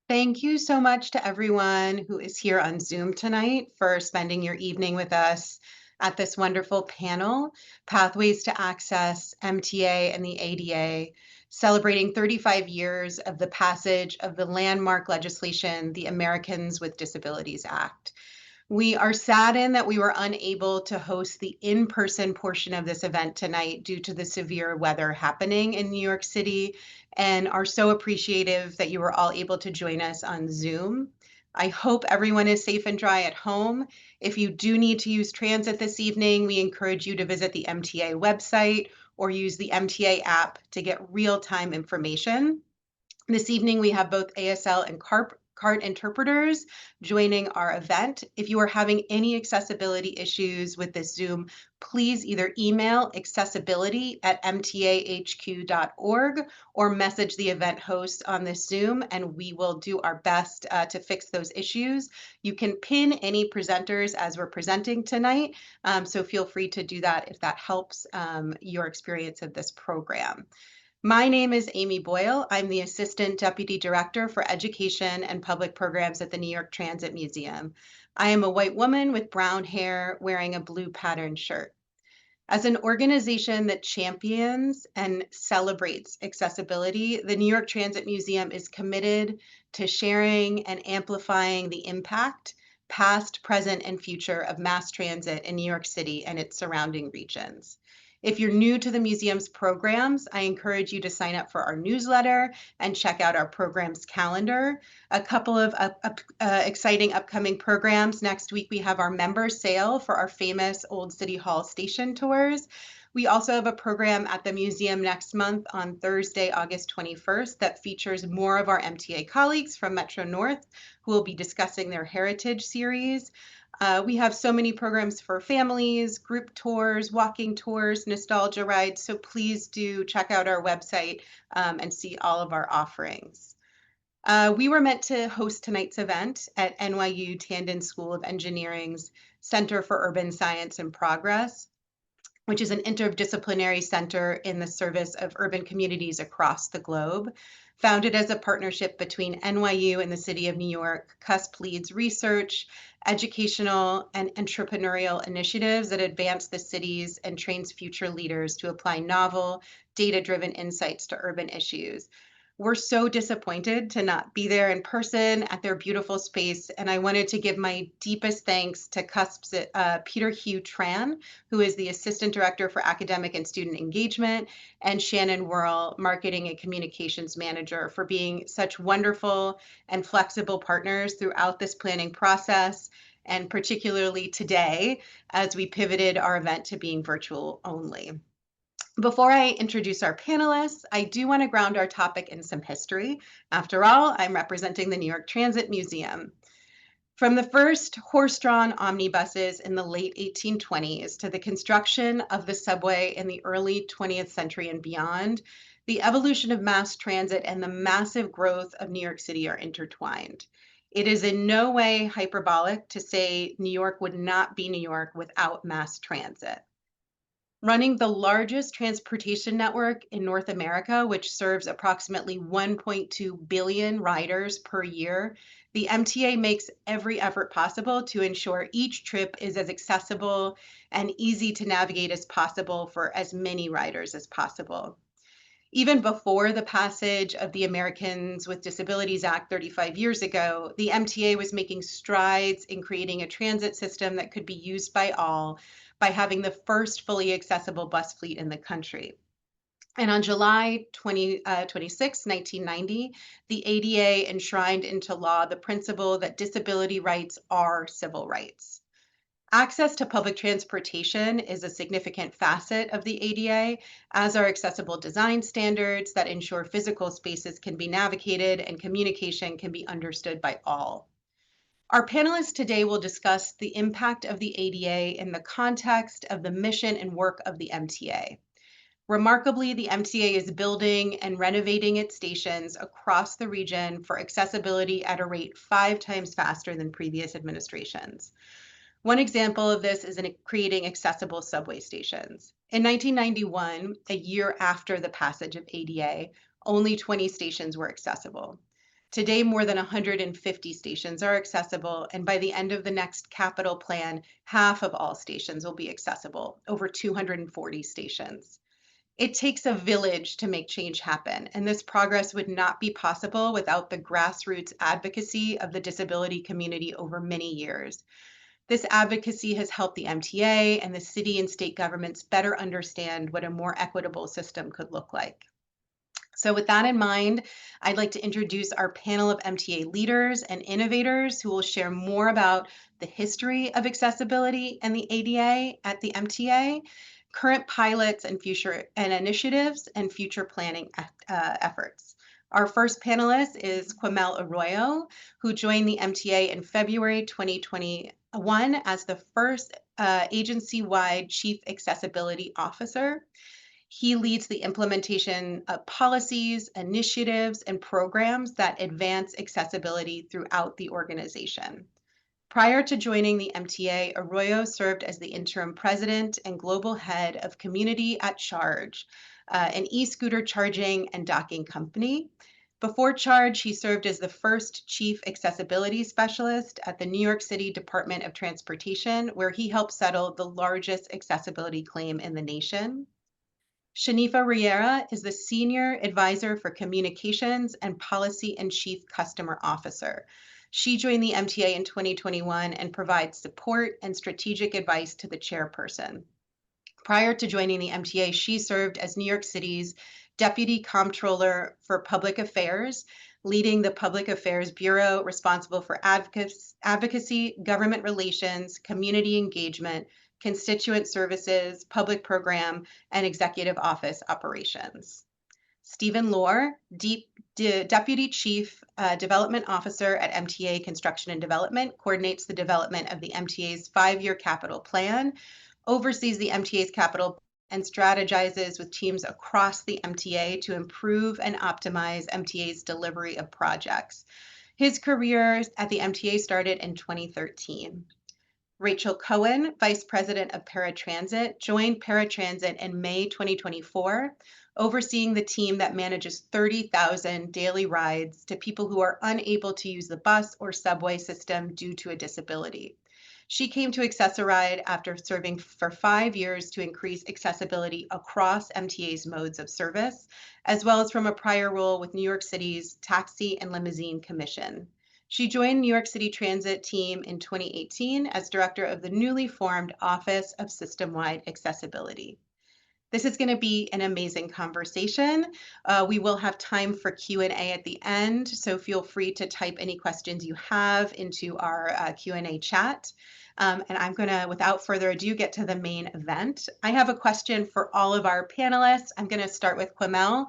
Thank you so much to everyone who is here on Zoom tonight for spending your evening with us at this wonderful panel, Pathways to Access, MTA and the ADA, celebrating 35 years of the passage of the landmark legislation, the Americans with Disabilities Act. We are saddened that we were unable to host the in-person portion of this event tonight due to the severe weather happening in New York City, and are so appreciative that you were all able to join us on Zoom. I hope everyone is safe and dry at home. If you do need to use transit this evening, we encourage you to visit the MTA website or use the MTA app to get real-time information. This evening, we have both ASL and CART interpreters joining our event. If you are having any accessibility issues with this Zoom, please either email accessibility@mtahq.org or message the event host on this Zoom, and we will do our best to fix those issues. You can pin any presenters as we're presenting tonight, so feel free to do that if that helps your experience of this program. My name is Amy Boyle. I'm the Assistant Deputy Director for Education and Public Programs at the New York Transit Museum. I am a white woman with brown hair wearing a blue patterned shirt. As an organization that champions and celebrates accessibility, the New York Transit Museum is committed to sharing and amplifying the impact, past, present, and future of mass transit in New York City and its surrounding regions. If you're new to the museum's programs, I encourage you to sign up for our newsletter and check out our programs calendar. A couple of exciting upcoming programs. Next week, we have our member sale for our famous Old City Hall station tours. We also have a program at the museum next month on Thursday, August 21st, that features more of our MTA colleagues from Metro North who will be discussing their heritage series. We have so many programs for families, group tours, walking tours, nostalgia rides, so please do check out our website and see all of our offerings. We were meant to host tonight's event at NYU Tandon School of Engineering's Center for Urban Science and Progress, which is an interdisciplinary center in the service of urban communities across the globe. Founded as a partnership between NYU and the City of New York, CUSP leads research, educational, and entrepreneurial initiatives that advance the cities and trains future leaders to apply novel, data-driven insights to urban issues. We're so disappointed to not be there in person at their beautiful space, and I wanted to give my deepest thanks to CUSP's Peter Hugh Tran, who is the Assistant Director for Academic and Student Engagement, and Shannon Whirl, Marketing and Communications Manager, for being such wonderful and flexible partners throughout this planning process, and particularly today as we pivoted our event to being virtual only. Before I introduce our panelists, I do want to ground our topic in some history. After all, I'm representing the New York Transit Museum. From the first horse-drawn omnibuses in the late 1820s to the construction of the subway in the early 20th century and beyond, the evolution of mass transit and the massive growth of New York City are intertwined. It is in no way hyperbolic to say New York would not be New York without mass transit. Running the largest transportation network in North America, which serves approximately 1.2 billion riders per year, the MTA makes every effort possible to ensure each trip is as accessible and easy to navigate as possible for as many riders as possible. Even before the passage of the Americans with Disabilities Act 35 years ago, the MTA was making strides in creating a transit system that could be used by all by having the first fully accessible bus fleet in the country. And on July 26, 1990, the ADA enshrined into law the principle that disability rights are civil rights. Access to public transportation is a significant facet of the ADA, as are accessible design standards that ensure physical spaces can be navigated and communication can be understood by all. Our panelists today will discuss the impact of the ADA in the context of the mission and work of the MTA. Remarkably, the MTA is building and renovating its stations across the region for accessibility at a rate 5 times faster than previous administrations. One example of this is in creating accessible subway stations. In 1991, a year after the passage of ADA, only 20 stations were accessible. Today, more than 150 stations are accessible, and by the end of the next capital plan, half of all stations will be accessible, over 240 stations. It takes a village to make change happen, and this progress would not be possible without the grassroots advocacy of the disability community over many years. This advocacy has helped the MTA and the city and state governments better understand what a more equitable system could look like. So with that in mind, I'd like to introduce our panel of MTA leaders and innovators who will share more about the history of accessibility and the ADA at the MTA, current pilots and future initiatives, and future planning efforts. Our first panelist is Quemuel Arroyo, who joined the MTA in February 2021 as the first agency-wide Chief Accessibility Officer. He leads the implementation of policies, initiatives, and programs that advance accessibility throughout the organization. Prior to joining the MTA, Arroyo served as the interim president and global head of Community at Charge, an e-scooter charging and docking company. Before Charge, he served as the first chief accessibility specialist at the New York City Department of Transportation, where he helped settle the largest accessibility claim in the nation. Shanifah Rieara is the Senior Advisor for Communications and Policy and Chief Customer Officer. She joined the MTA in 2021 and provides support and strategic advice to the chairperson. Prior to joining the MTA, she served as New York City's Deputy Comptroller for Public Affairs, leading the Public Affairs Bureau responsible for advocacy, government relations, community engagement, constituent services, public program, and executive office operations. Stephen Loehr, Deputy Chief Development Officer at MTA Construction and Development, coordinates the development of the MTA's 5-year capital plan, oversees the MTA's capital, and strategizes with teams across the MTA to improve and optimize MTA's delivery of projects. His career at the MTA started in 2013. Rachel Cohen, Vice President of Paratransit, joined Paratransit in May 2024, overseeing the team that manages 30,000 daily rides to people who are unable to use the bus or subway system due to a disability. She came to Accessoride after serving for 5 years to increase accessibility across MTA's modes of service, as well as from a prior role with New York City's Taxi and Limousine Commission. She joined New York City Transit team in 2018 as director of the newly formed Office of System-Wide Accessibility. This is going to be an amazing conversation. We will have time for Q&A at the end, so feel free to type any questions you have into our Q&A chat. And I'm going to, without further ado, get to the main event. I have a question for all of our panelists. I'm going to start with Quemuel.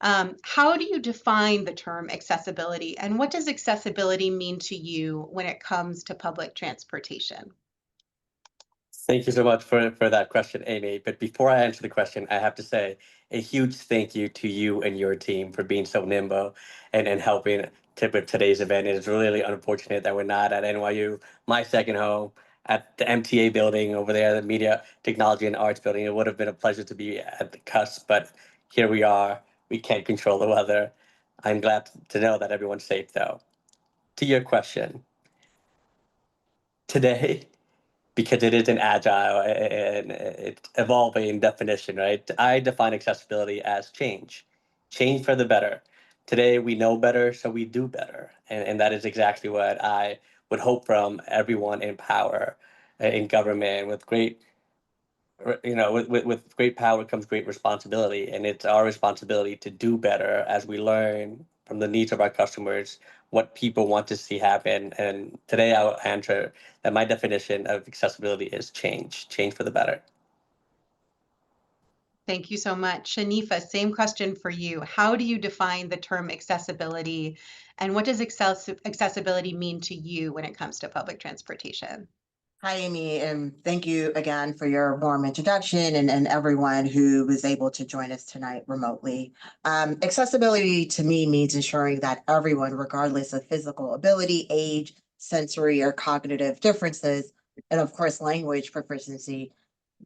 How do you define the term accessibility, and what does accessibility mean to you when it comes to public transportation? Thank you so much for that question, Amy. But before I answer the question, I have to say a huge thank you to you and your team for being so nimble and helping with today's event. It is really unfortunate that we're not at NYU, my second home, at the MTA building over there, the Media, Technology, and Arts building. It would have been a pleasure to be at the cusp, but here we are. We can't control the weather. I'm glad to know that everyone's safe, though. To your question, today, because it is an agile and it's evolving definition, right? I define accessibility as change for the better. Today, we know better, so we do better. And that is exactly what I would hope from everyone in power, in government, with great with great power comes great responsibility, and it's our responsibility to do better as we learn from the needs of our customers, what people want to see happen. And today I'll answer that my definition of accessibility is change for the better. Thank you so much. Shanifah, same question for you. How do you define the term accessibility, and what does accessibility mean to you when it comes to public transportation? Hi, Amy, and thank you again for your warm introduction and everyone who was able to join us tonight remotely. Accessibility to me means ensuring that everyone, regardless of physical ability, age, sensory or cognitive differences, and of course, language proficiency,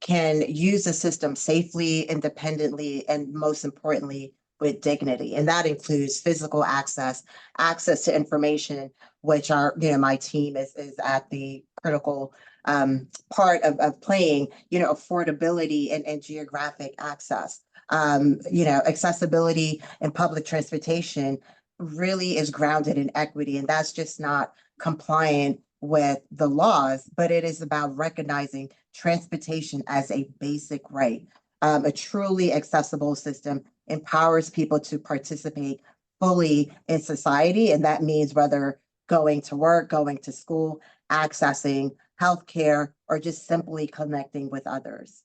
can use the system safely, independently, and most importantly, with dignity. And that includes physical access, access to information, which are, my team is at the critical part of playing, affordability and geographic access. Accessibility in public transportation really is grounded in equity, and that's just not compliant with the laws, but it is about recognizing transportation as a basic right. A truly accessible system empowers people to participate fully in society, and that means whether going to work, going to school, accessing healthcare, or just simply connecting with others.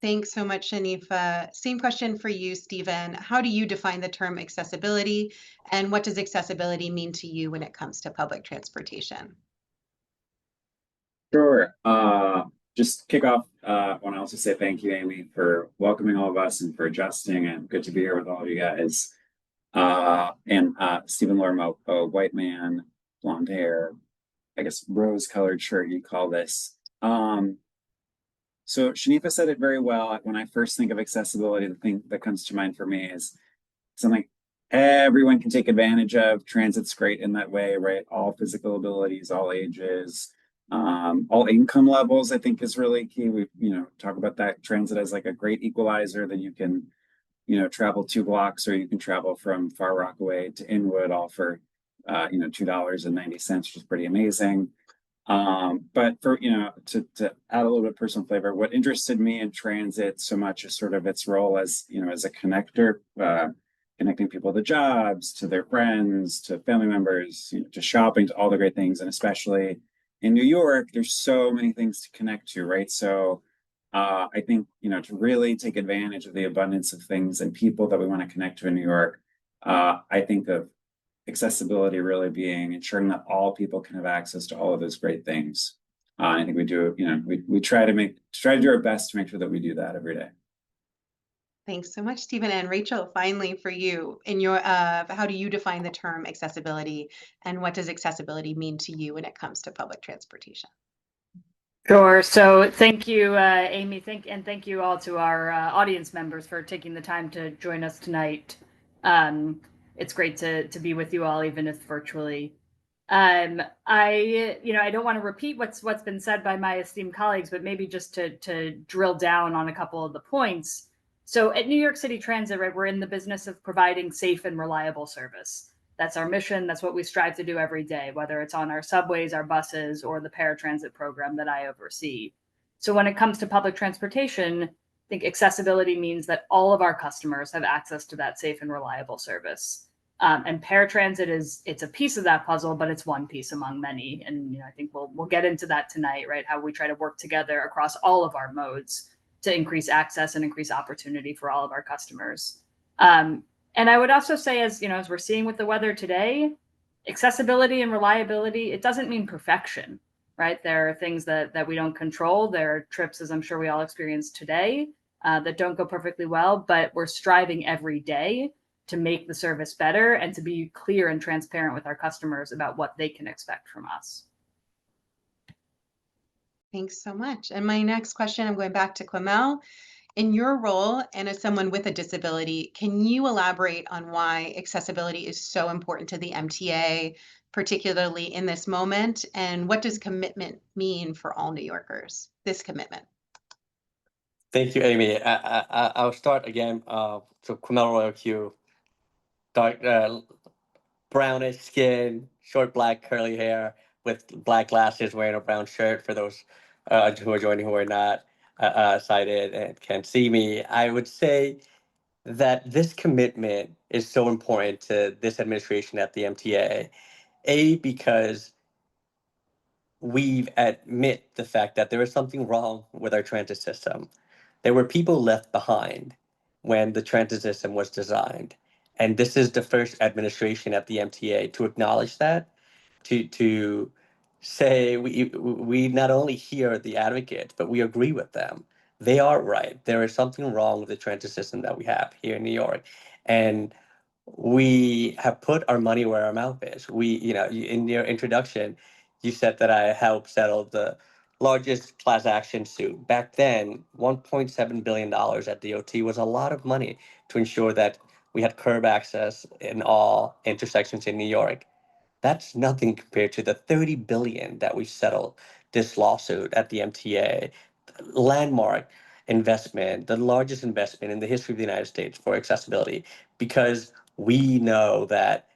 Thanks so much, Shanifah. Same question for you, Stephen. How do you define the term accessibility, and what does accessibility mean to you when it comes to public transportation? Sure. Just kick off, I want to also say thank you, Amy, for welcoming all of us and for adjusting, and good to be here with all of you guys. And Stephen Loehr, a white man, blonde hair, I guess rose-colored shirt you call this. So Shanifah said it very well. When I first think of accessibility, the thing that comes to mind for me is something everyone can take advantage of. Transit's great in that way, right? All physical abilities, all ages, all income levels, I think is really key. We, talk about that transit as like a great equalizer that you can, travel 2 blocks, or you can travel from Far Rockaway to Inwood, all for, $2.90, which is pretty amazing. But for, to add a little bit of personal flavor, what interested me in transit so much is sort of its role as, as a connector, connecting people to jobs, to their friends, to family members, to shopping, to all the great things. And especially in New York, there's so many things to connect to, right? So I think, to really take advantage of the abundance of things and people that we want to connect to in New York, I think of accessibility really being ensuring that all people can have access to all of those great things. I think we do, we try to do our best to make sure that we do that every day. Thanks so much, Stephen. And Rachel, finally for you, in your how do you define the term accessibility, and what does accessibility mean to you when it comes to public transportation? Sure. So thank you, Amy. Thank you all to our audience members for taking the time to join us tonight. It's great to be with you all, even if virtually. I don't want to repeat what's been said by my esteemed colleagues, but maybe just to drill down on a couple of the points. So at New York City Transit, right, we're in the business of providing safe and reliable service. That's our mission. That's what we strive to do every day, whether it's on our subways, our buses, or the Paratransit program that I oversee. So when it comes to public transportation, I think accessibility means that all of our customers have access to that safe and reliable service. And Paratransit it's a piece of that puzzle, but it's one piece among many. And I think we'll get into that tonight, right? How we try to work together across all of our modes to increase access and increase opportunity for all of our customers. And I would also say, as we're seeing with the weather today, accessibility and reliability, it doesn't mean perfection, right? There are things that we don't control. There are trips, as I'm sure we all experience today, that don't go perfectly well, but we're striving every day to make the service better and to be clear and transparent with our customers about what they can expect from us. Thanks so much. And my next question, I'm going back to Quemuel. In your role and as someone with a disability, can you elaborate on why accessibility is so important to the MTA, particularly in this moment? And what does commitment mean for all New Yorkers, this commitment? Thank you, Amy. I'll start again. So Quemuel Arroyo Q, dark brownish skin, short black curly hair with black glasses, wearing a brown shirt for those who are joining who are not sighted and can't see me. I would say that this commitment is so important to this administration at the MTA. Because we admit the fact that there is something wrong with our transit system. There were people left behind when the transit system was designed. And this is the first administration at the MTA to acknowledge that, to say we not only hear the advocates, but we agree with them. They are right. There is something wrong with the transit system that we have here in New York. And we have put our money where our mouth is. In your introduction, you said that I helped settle the largest class action suit. Back then, $1.7 billion at DOT was a lot of money to ensure that we had curb access in all intersections in New York. That's nothing compared to the 30 billion that we settled this lawsuit at the MTA. Landmark investment, the largest investment in the history of the United States for accessibility, because we know that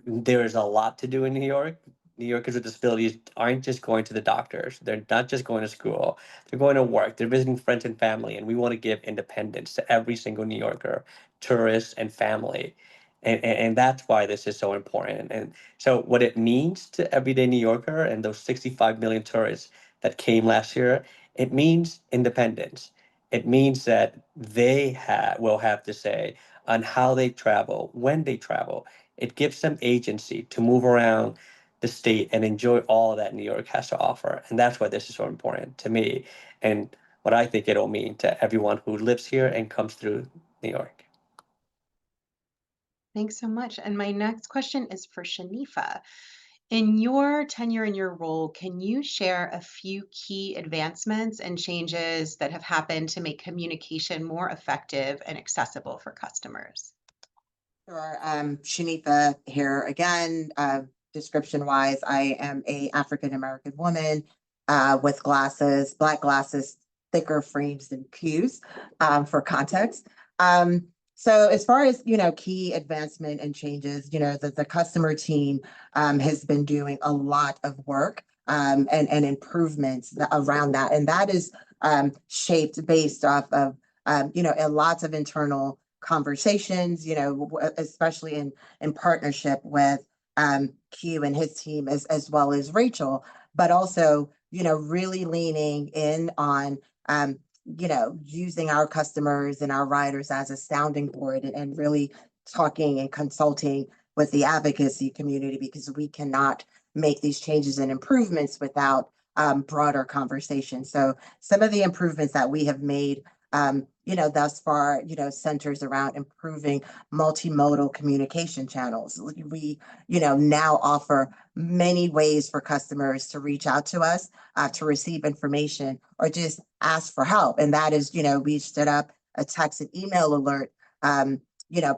there is a lot to do in New York. New Yorkers with disabilities aren't just going to the doctors. They're not just going to school. They're going to work. They're visiting friends and family. And we want to give independence to every single New Yorker, tourist and family. And that's why this is so important. And so what it means to everyday New Yorker and those 65 million tourists that came last year, it means independence. It means that will have to say on how they travel, when they travel. It gives them agency to move around the state and enjoy all that New York has to offer. And that's why this is so important to me and what I think it'll mean to everyone who lives here and comes through New York. Thanks so much. And my next question is for Shanifah. In your tenure in your role, can you share a few key advancements and changes that have happened to make communication more effective and accessible for customers? Sure. Shanifah here again. Description wise, I am a African American woman with glasses, black glasses, thicker frames than pews, for context. So as far as key advancement and changes, the customer team has been doing a lot of work and improvements around that, and that is shaped based off of lots of internal conversations, especially in partnership with Q and his team as well as Rachel, but also, really leaning in on, using our customers and our riders as a sounding board and really talking and consulting with the advocacy community, because we cannot make these changes and improvements without broader conversation. So some of the improvements that we have made thus far, centers around improving multimodal communication channels. We, now offer many ways for customers to reach out to us, to receive information or just ask for help. And that is, we stood up a text and email alert,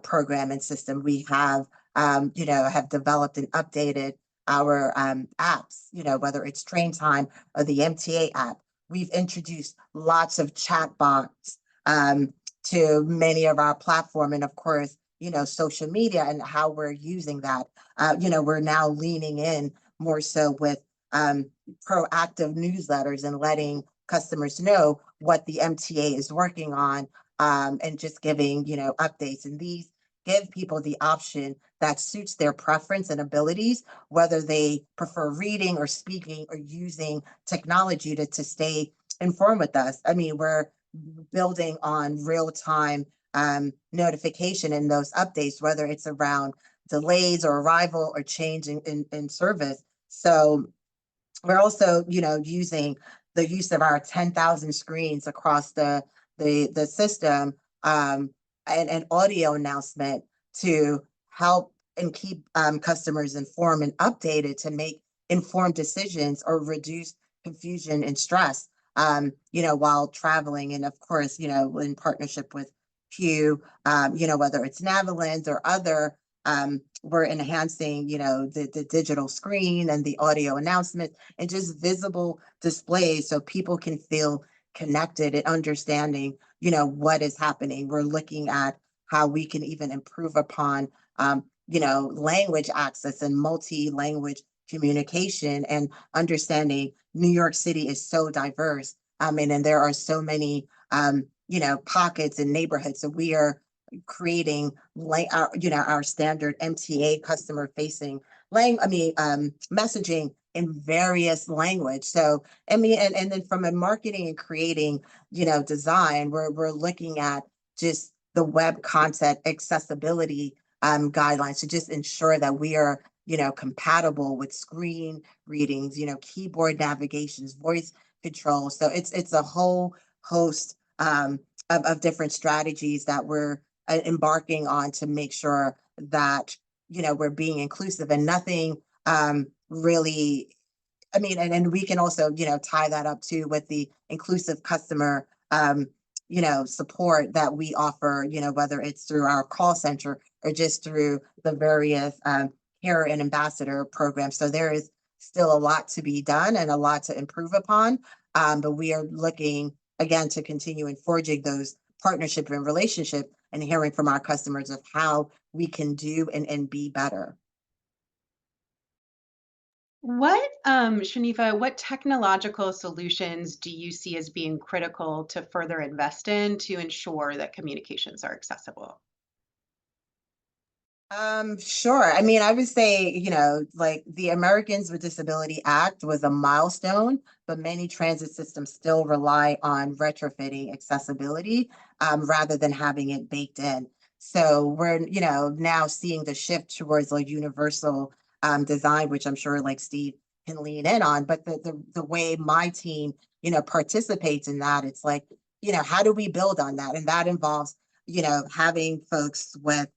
program and system. We have, have developed and updated our apps, whether it's Train Time or the MTA app. We've introduced lots of chat bots to many of our platform, and of course, social media and how we're using that. We're now leaning in more so with proactive newsletters and letting customers know what the MTA is working on, and just giving updates. And these give people the option that suits their preference and abilities, whether they prefer reading or speaking or using technology to stay informed with us. I mean, we're building on real-time notification in those updates, whether it's around delays or arrival or change in service. So we're also, using the use of our 10,000 screens across the system, and audio announcement to help and keep customers informed and updated to make informed decisions or reduce confusion and stress, while traveling. And of course, in partnership with Q, whether it's Navalins or other, we're enhancing, the digital screen and the audio announcement and just visible displays so people can feel connected and understanding, what is happening. We're looking at how we can even improve upon, language access and multi-language communication and understanding New York City is so diverse. And there are so many, pockets and neighborhoods. So we are creating our standard MTA customer facing messaging in various language. So and then from a marketing and creating, design, we're looking at just the web content accessibility guidelines to just ensure that we are, compatible with screen readings, keyboard navigations, voice control. So it's a whole host of different strategies that we're embarking on to make sure that we're being inclusive, and nothing really I mean, and we can also, tie that up too with the inclusive customer, support that we offer, whether it's through our call center or just through the various care and ambassador programs. So there is still a lot to be done and a lot to improve upon. But we are looking again to continue and forging those partnership and relationship and hearing from our customers of how we can do and be better. Shanifah, what technological solutions do you see as being critical to further invest in to ensure that communications are accessible? Sure. I mean, I would say, like the Americans with Disability Act was a milestone, but many transit systems still rely on retrofitting accessibility, rather than having it baked in. So we're, now seeing the shift towards like universal design, which I'm sure like Steve can lean in on. But the way my team, participates in that, it's like, how do we build on that? And that involves, having folks with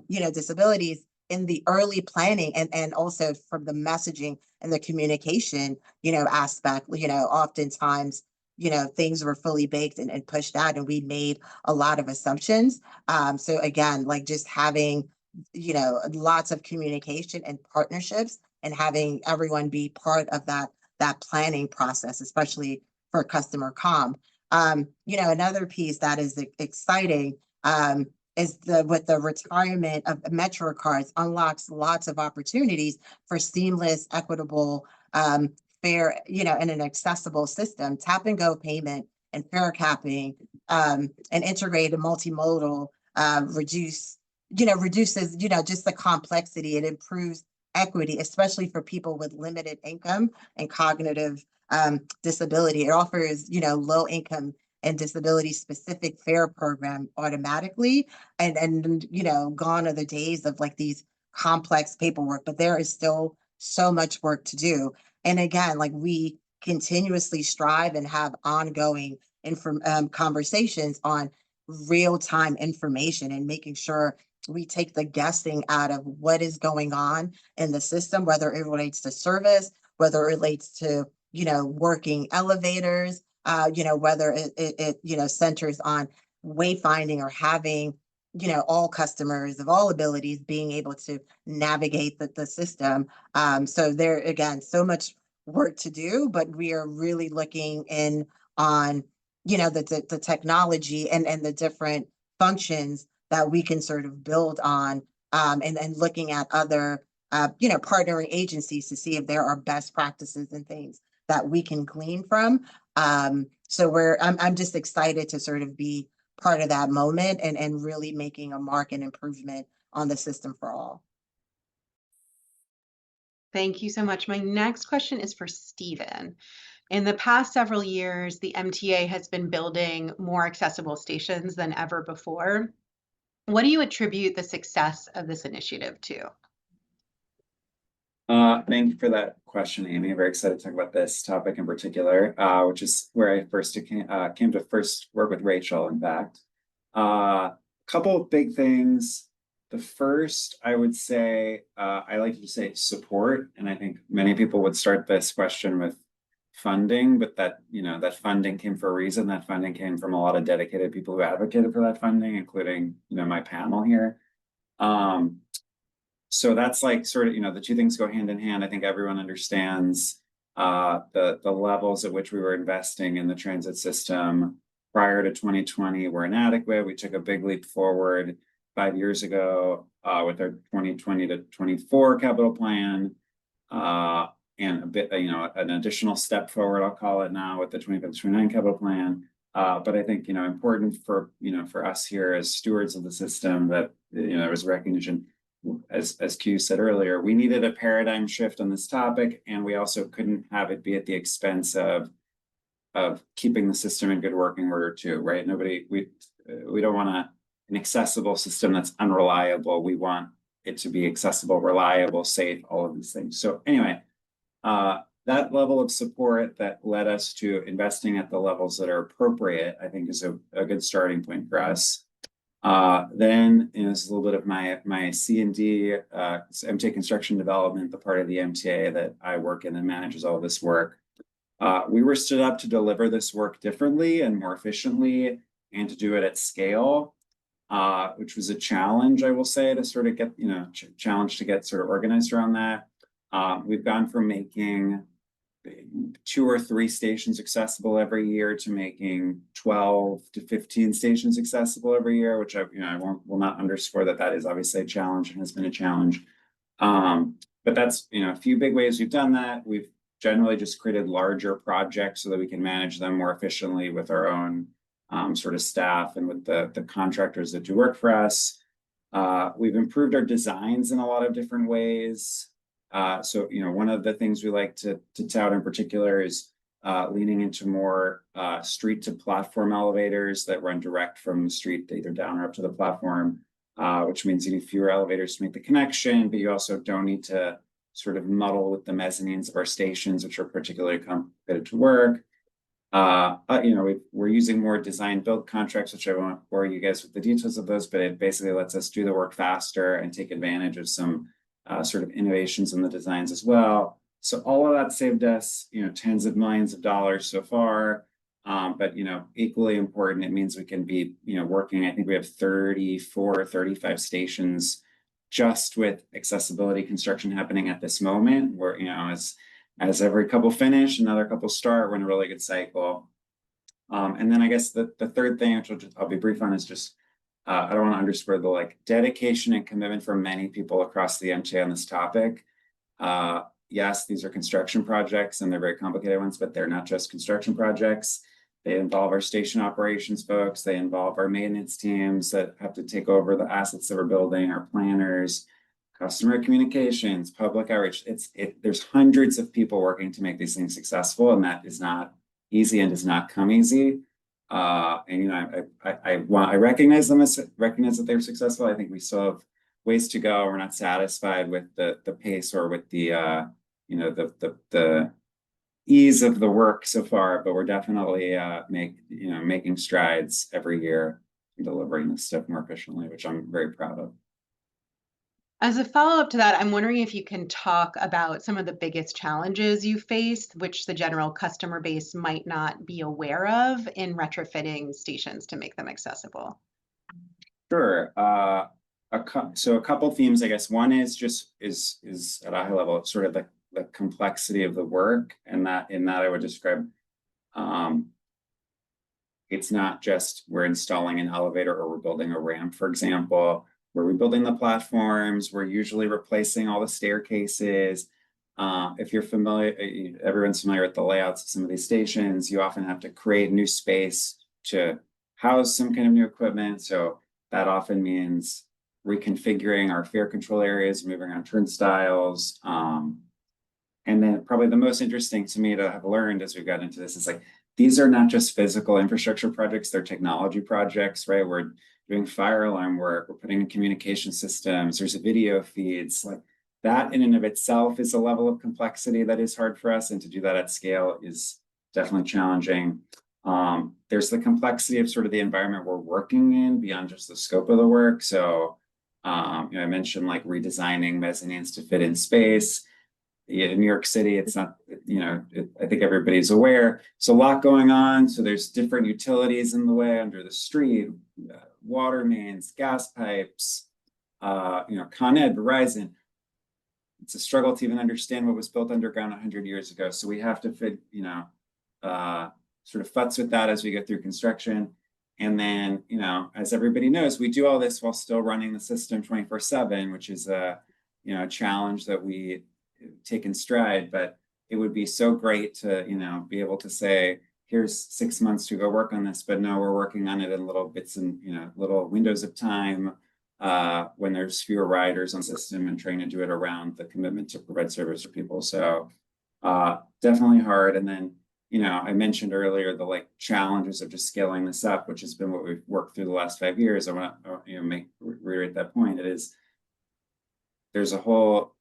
disabilities in the early planning and also from the messaging and the communication, aspect, oftentimes, things were fully baked and pushed out and we made a lot of assumptions. So again, like just having, lots of communication and partnerships and having everyone be part of that planning process, especially for customer comm. Another piece that is exciting, is with the retirement of Metro cards unlocks lots of opportunities for seamless, equitable, fair, and an accessible system. Tap and go payment and fare capping, and integrated multimodal, reduces, just the complexity. It improves equity, especially for people with limited income and cognitive disability. It offers, low income and disability specific fare program automatically, and gone are the days of like these complex paperwork, but there is still so much work to do. And again, like we continuously strive and have ongoing conversations on real-time information and making sure we take the guessing out of what is going on in the system, whether it relates to service, whether it relates to, working elevators, whether it centers on wayfinding or having, all customers of all abilities being able to navigate the system. So there, again, so much work to do, but we are really looking in on, the technology and the different functions that we can sort of build on, and looking at other, partnering agencies to see if there are best practices and things that we can glean from. So I'm just excited to sort of be part of that moment and really making a mark and improvement on the system for all. Thank you so much. My next question is for Stephen. In the past several years, the MTA has been building more accessible stations than ever before. What do you attribute the success of this initiative to? Thank you for that question, Amy. I'm very excited to talk about this topic in particular, which is where I first came to first work with Rachel, in fact. Couple of big things. The first, I would say, I like to say support, and I think many people would start this question with funding, but that funding came for a reason. That funding came from a lot of dedicated people who advocated for that funding, including, my panel here. So that's like sort of, the two things go hand in hand. I think everyone understands the levels at which we were investing in the transit system prior to 2020 were inadequate. We took a big leap forward 5 years ago with our 2020 to 24 capital plan, and a bit, an additional step forward, I'll call it now, with the 25 to 29 capital plan. But I think, important for, for us here as stewards of the system that, there was recognition, as Q said earlier, we needed a paradigm shift on this topic, and we also couldn't have it be at the expense of keeping the system in good working order too, right? We don't want an accessible system that's unreliable. We want it to be accessible, reliable, safe, all of these things. So anyway, that level of support that led us to investing at the levels that are appropriate, I think is a good starting point for us. Then, this is a little bit of my C&D, MTA construction development, the part of the MTA that I work in and manages all this work. We were stood up to deliver this work differently and more efficiently and to do it at scale, which was a challenge, I will say, to sort of get, challenge to get sort of organized around that. We've gone from making 2 or 3 stations accessible every year to making 12 to 15 stations accessible every year, which I will not underscore that is obviously a challenge and has been a challenge. But that's, a few big ways we've done that. We've generally just created larger projects so that we can manage them more efficiently with our own sort of staff and with the contractors that do work for us. We've improved our designs in a lot of different ways. So, one of the things we like to tout in particular is leaning into more street to platform elevators that run direct from the street, either down or up to the platform, which means you need fewer elevators to make the connection, but you also don't need to sort of muddle with the mezzanines of our stations, which are particularly complicated to work. We're using more design build contracts, which I won't bore you guys with the details of those, but it basically lets us do the work faster and take advantage of some sort of innovations in the designs as well. So all of that saved us, tens of millions of dollars so far. But, equally important, it means we can be, working. I think we have 34 or 35 stations just with accessibility construction happening at this moment, where, as every couple finish, another couple start, we're in a really good cycle. And then I guess the third thing, which I'll be brief on, is just I don't want to underscore the dedication and commitment from many people across the MTA on this topic. Yes, these are construction projects and they're very complicated ones, but they're not just construction projects. They involve our station operations folks. They involve our maintenance teams that have to take over the assets that we're building, our planners, customer communications, public outreach. There's hundreds of people working to make these things successful, and that is not easy and does not come easy. And I recognize that they're successful. I think we still have ways to go. We're not satisfied with the pace or with the ease of the work so far, but we're definitely making strides every year in delivering this stuff more efficiently, which I'm very proud of. As a follow-up to that, I'm wondering if you can talk about some of the biggest challenges you faced, which the general customer base might not be aware of in retrofitting stations to make them accessible. Sure. So a couple themes, I guess. One is at a high level, it's sort of the complexity of the work, and that I would describe. It's not just we're installing an elevator or we're building a ramp, for example. We're rebuilding the platforms. We're usually replacing all the staircases. If you're familiar, everyone's familiar with the layouts of some of these stations. You often have to create new space to house some kind of new equipment. So that often means reconfiguring our fare control areas, moving around turnstiles. And then probably the most interesting to me to have learned as we've gotten into this is these are not just physical infrastructure projects, they're technology projects, right? We're doing fire alarm work, we're putting in communication systems, there's video feeds. That in and of itself is a level of complexity that is hard for us, and to do that at scale is definitely challenging. There's the complexity of sort of the environment we're working in beyond just the scope of the work. So I mentioned redesigning mezzanines to fit in space. In New York City, it's not, I think everybody's aware. So a lot going on. So there's different utilities in the way under the street, water mains, gas pipes, Con Ed, Verizon. It's a struggle to even understand what was built underground 100 years ago. So we have to fit, sort of futz with that as we get through construction. And then, as everybody knows, we do all this while still running the system 24/7, which is a challenge that we take in stride. But it would be so great to, be able to say, here's 6 months to go work on this, but no, we're working on it in little bits and, little windows of time when there's fewer riders on the system, and trying to do it around the commitment to provide service for people. So definitely hard. And then, I mentioned earlier the challenges of just scaling this up, which has been what we've worked through the last 5 years. I want to reiterate that point. There's a whole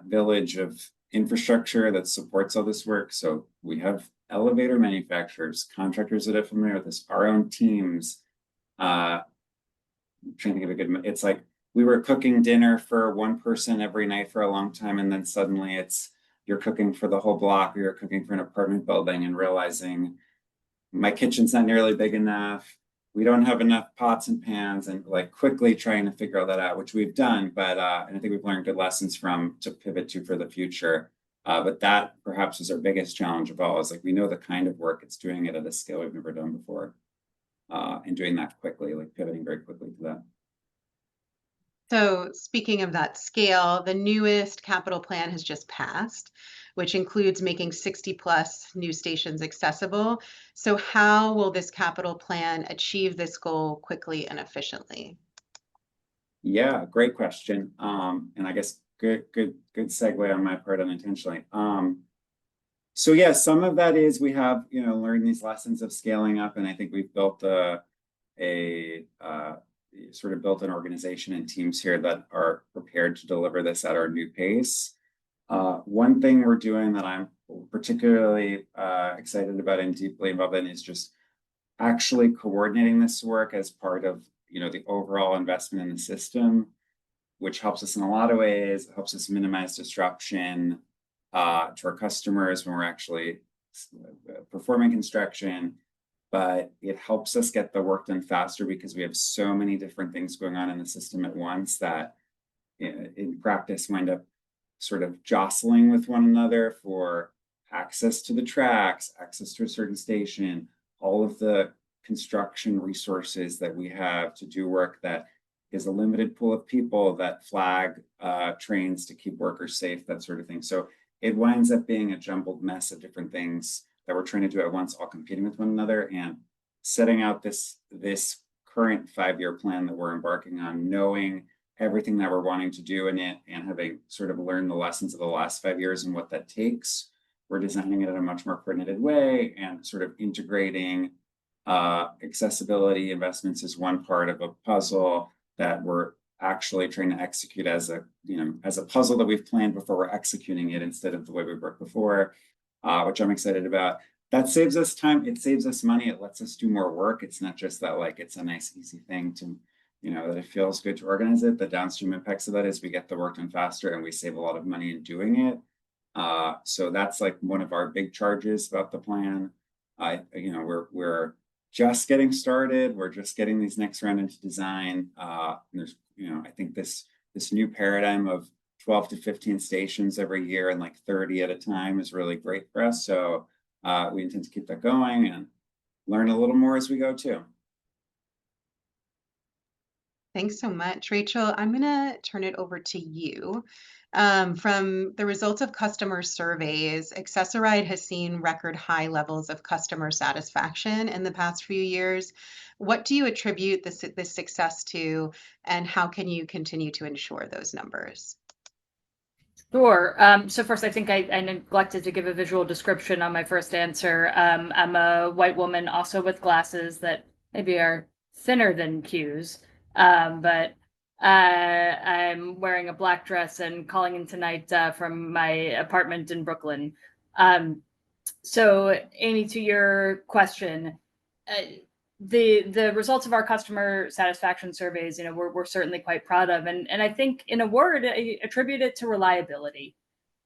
village of infrastructure that supports all this work. So we have elevator manufacturers, contractors that are familiar with this, our own teams, trying to think of a good, it's like we were cooking dinner for one person every night for a long time, and then suddenly you're cooking for the whole block, or you're cooking for an apartment building, and realizing my kitchen's not nearly big enough. We don't have enough pots and pans, and like quickly trying to figure all that out, which we've done, but and I think we've learned good lessons to pivot to for the future. But that perhaps is our biggest challenge of all, is like we know the kind of work, it's doing it at a scale we've never done before. And doing that quickly, like pivoting very quickly to that. So speaking of that scale, the newest capital plan has just passed, which includes making 60 plus new stations accessible. So how will this capital plan achieve this goal quickly and efficiently? Yeah, great question. And I guess good segue on my part unintentionally. So yeah, some of that is we have, learned these lessons of scaling up, and I think we've built sort of built an organization and teams here that are prepared to deliver this at our new pace. One thing we're doing that I'm particularly excited about and deeply involved in is just actually coordinating this work as part of the overall investment in the system, which helps us in a lot of ways. It helps us minimize disruption to our customers when we're actually performing construction, but it helps us get the work done faster because we have so many different things going on in the system at once that in practice wind up sort of jostling with one another for access to the tracks, access to a certain station, all of the construction resources that we have to do work that is a limited pool of people that flag trains to keep workers safe, that sort of thing. So it winds up being a jumbled mess of different things that we're trying to do at once, all competing with one another, and setting out this current 5-year plan that we're embarking on, knowing everything that we're wanting to do in it and having sort of learned the lessons of the last 5 years and what that takes. We're designing it in a much more coordinated way and sort of integrating accessibility investments is one part of a puzzle that we're actually trying to execute as a puzzle that we've planned before we're executing it instead of the way we worked before, which I'm excited about. That saves us time. It saves us money. It lets us do more work. It's not just that like it's a nice, easy thing to, that it feels good to organize it. The downstream impacts of that is we get the work done faster and we save a lot of money in doing it. So that's like one of our big charges about the plan. We're just getting started. We're just getting these next round into design. There's, I think this new paradigm of 12 to 15 stations every year and like 30 at a time is really great for us. So we intend to keep that going and learn a little more as we go too. Thanks so much, Rachel. I'm going to turn it over to you. From the results of customer surveys, Access-a-Ride has seen record high levels of customer satisfaction in the past few years. What do you attribute this success to, and how can you continue to ensure those numbers? Sure. So first, I think I neglected to give a visual description on my first answer. I'm a white woman, also with glasses that maybe are thinner than Q's, but I'm wearing a black dress and calling in tonight from my apartment in Brooklyn. So, Amy, to your question, the results of our customer satisfaction surveys, we're certainly quite proud of, and I think in a word, I attribute it to reliability.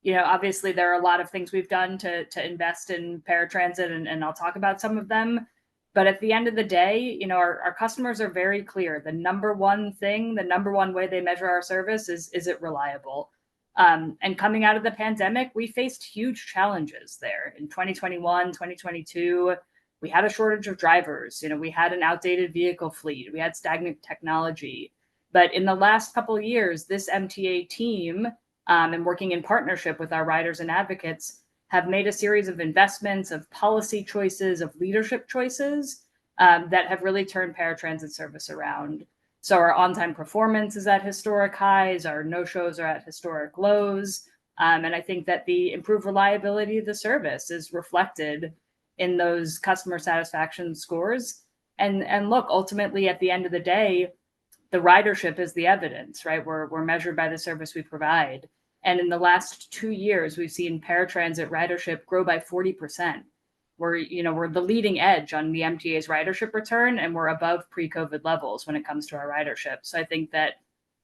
Obviously there are a lot of things we've done to invest in paratransit, and I'll talk about some of them. But at the end of the day, our customers are very clear. The number one way they measure our service is it reliable? And coming out of the pandemic, we faced huge challenges there in 2021, 2022. We had a shortage of drivers. We had an outdated vehicle fleet. We had stagnant technology. But in the last couple of years, this MTA team, and working in partnership with our riders and advocates, have made a series of investments, of policy choices, of leadership choices that have really turned paratransit service around. So our on-time performance is at historic highs. Our no-shows are at historic lows. And I think that the improved reliability of the service is reflected in those customer satisfaction scores. And look, ultimately, at the end of the day, the ridership is the evidence, right? We're measured by the service we provide. And in the last 2 years, we've seen paratransit ridership grow by 40%. we're the leading edge on the MTA's ridership return, and we're above pre-COVID levels when it comes to our ridership. So I think that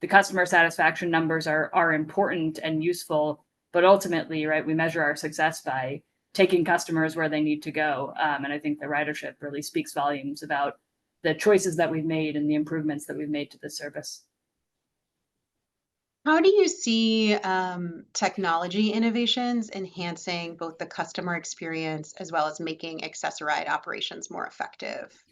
the customer satisfaction numbers are important and useful, but ultimately, right, we measure our success by taking customers where they need to go. And I think the ridership really speaks volumes about the choices that we've made and the improvements that we've made to the service. How do you see technology innovations enhancing both the customer experience as well as making Access-a-Ride operations more effective?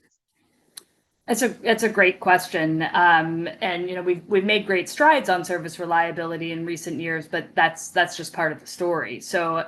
That's a great question, and we've made great strides on service reliability in recent years, but that's just part of the story. So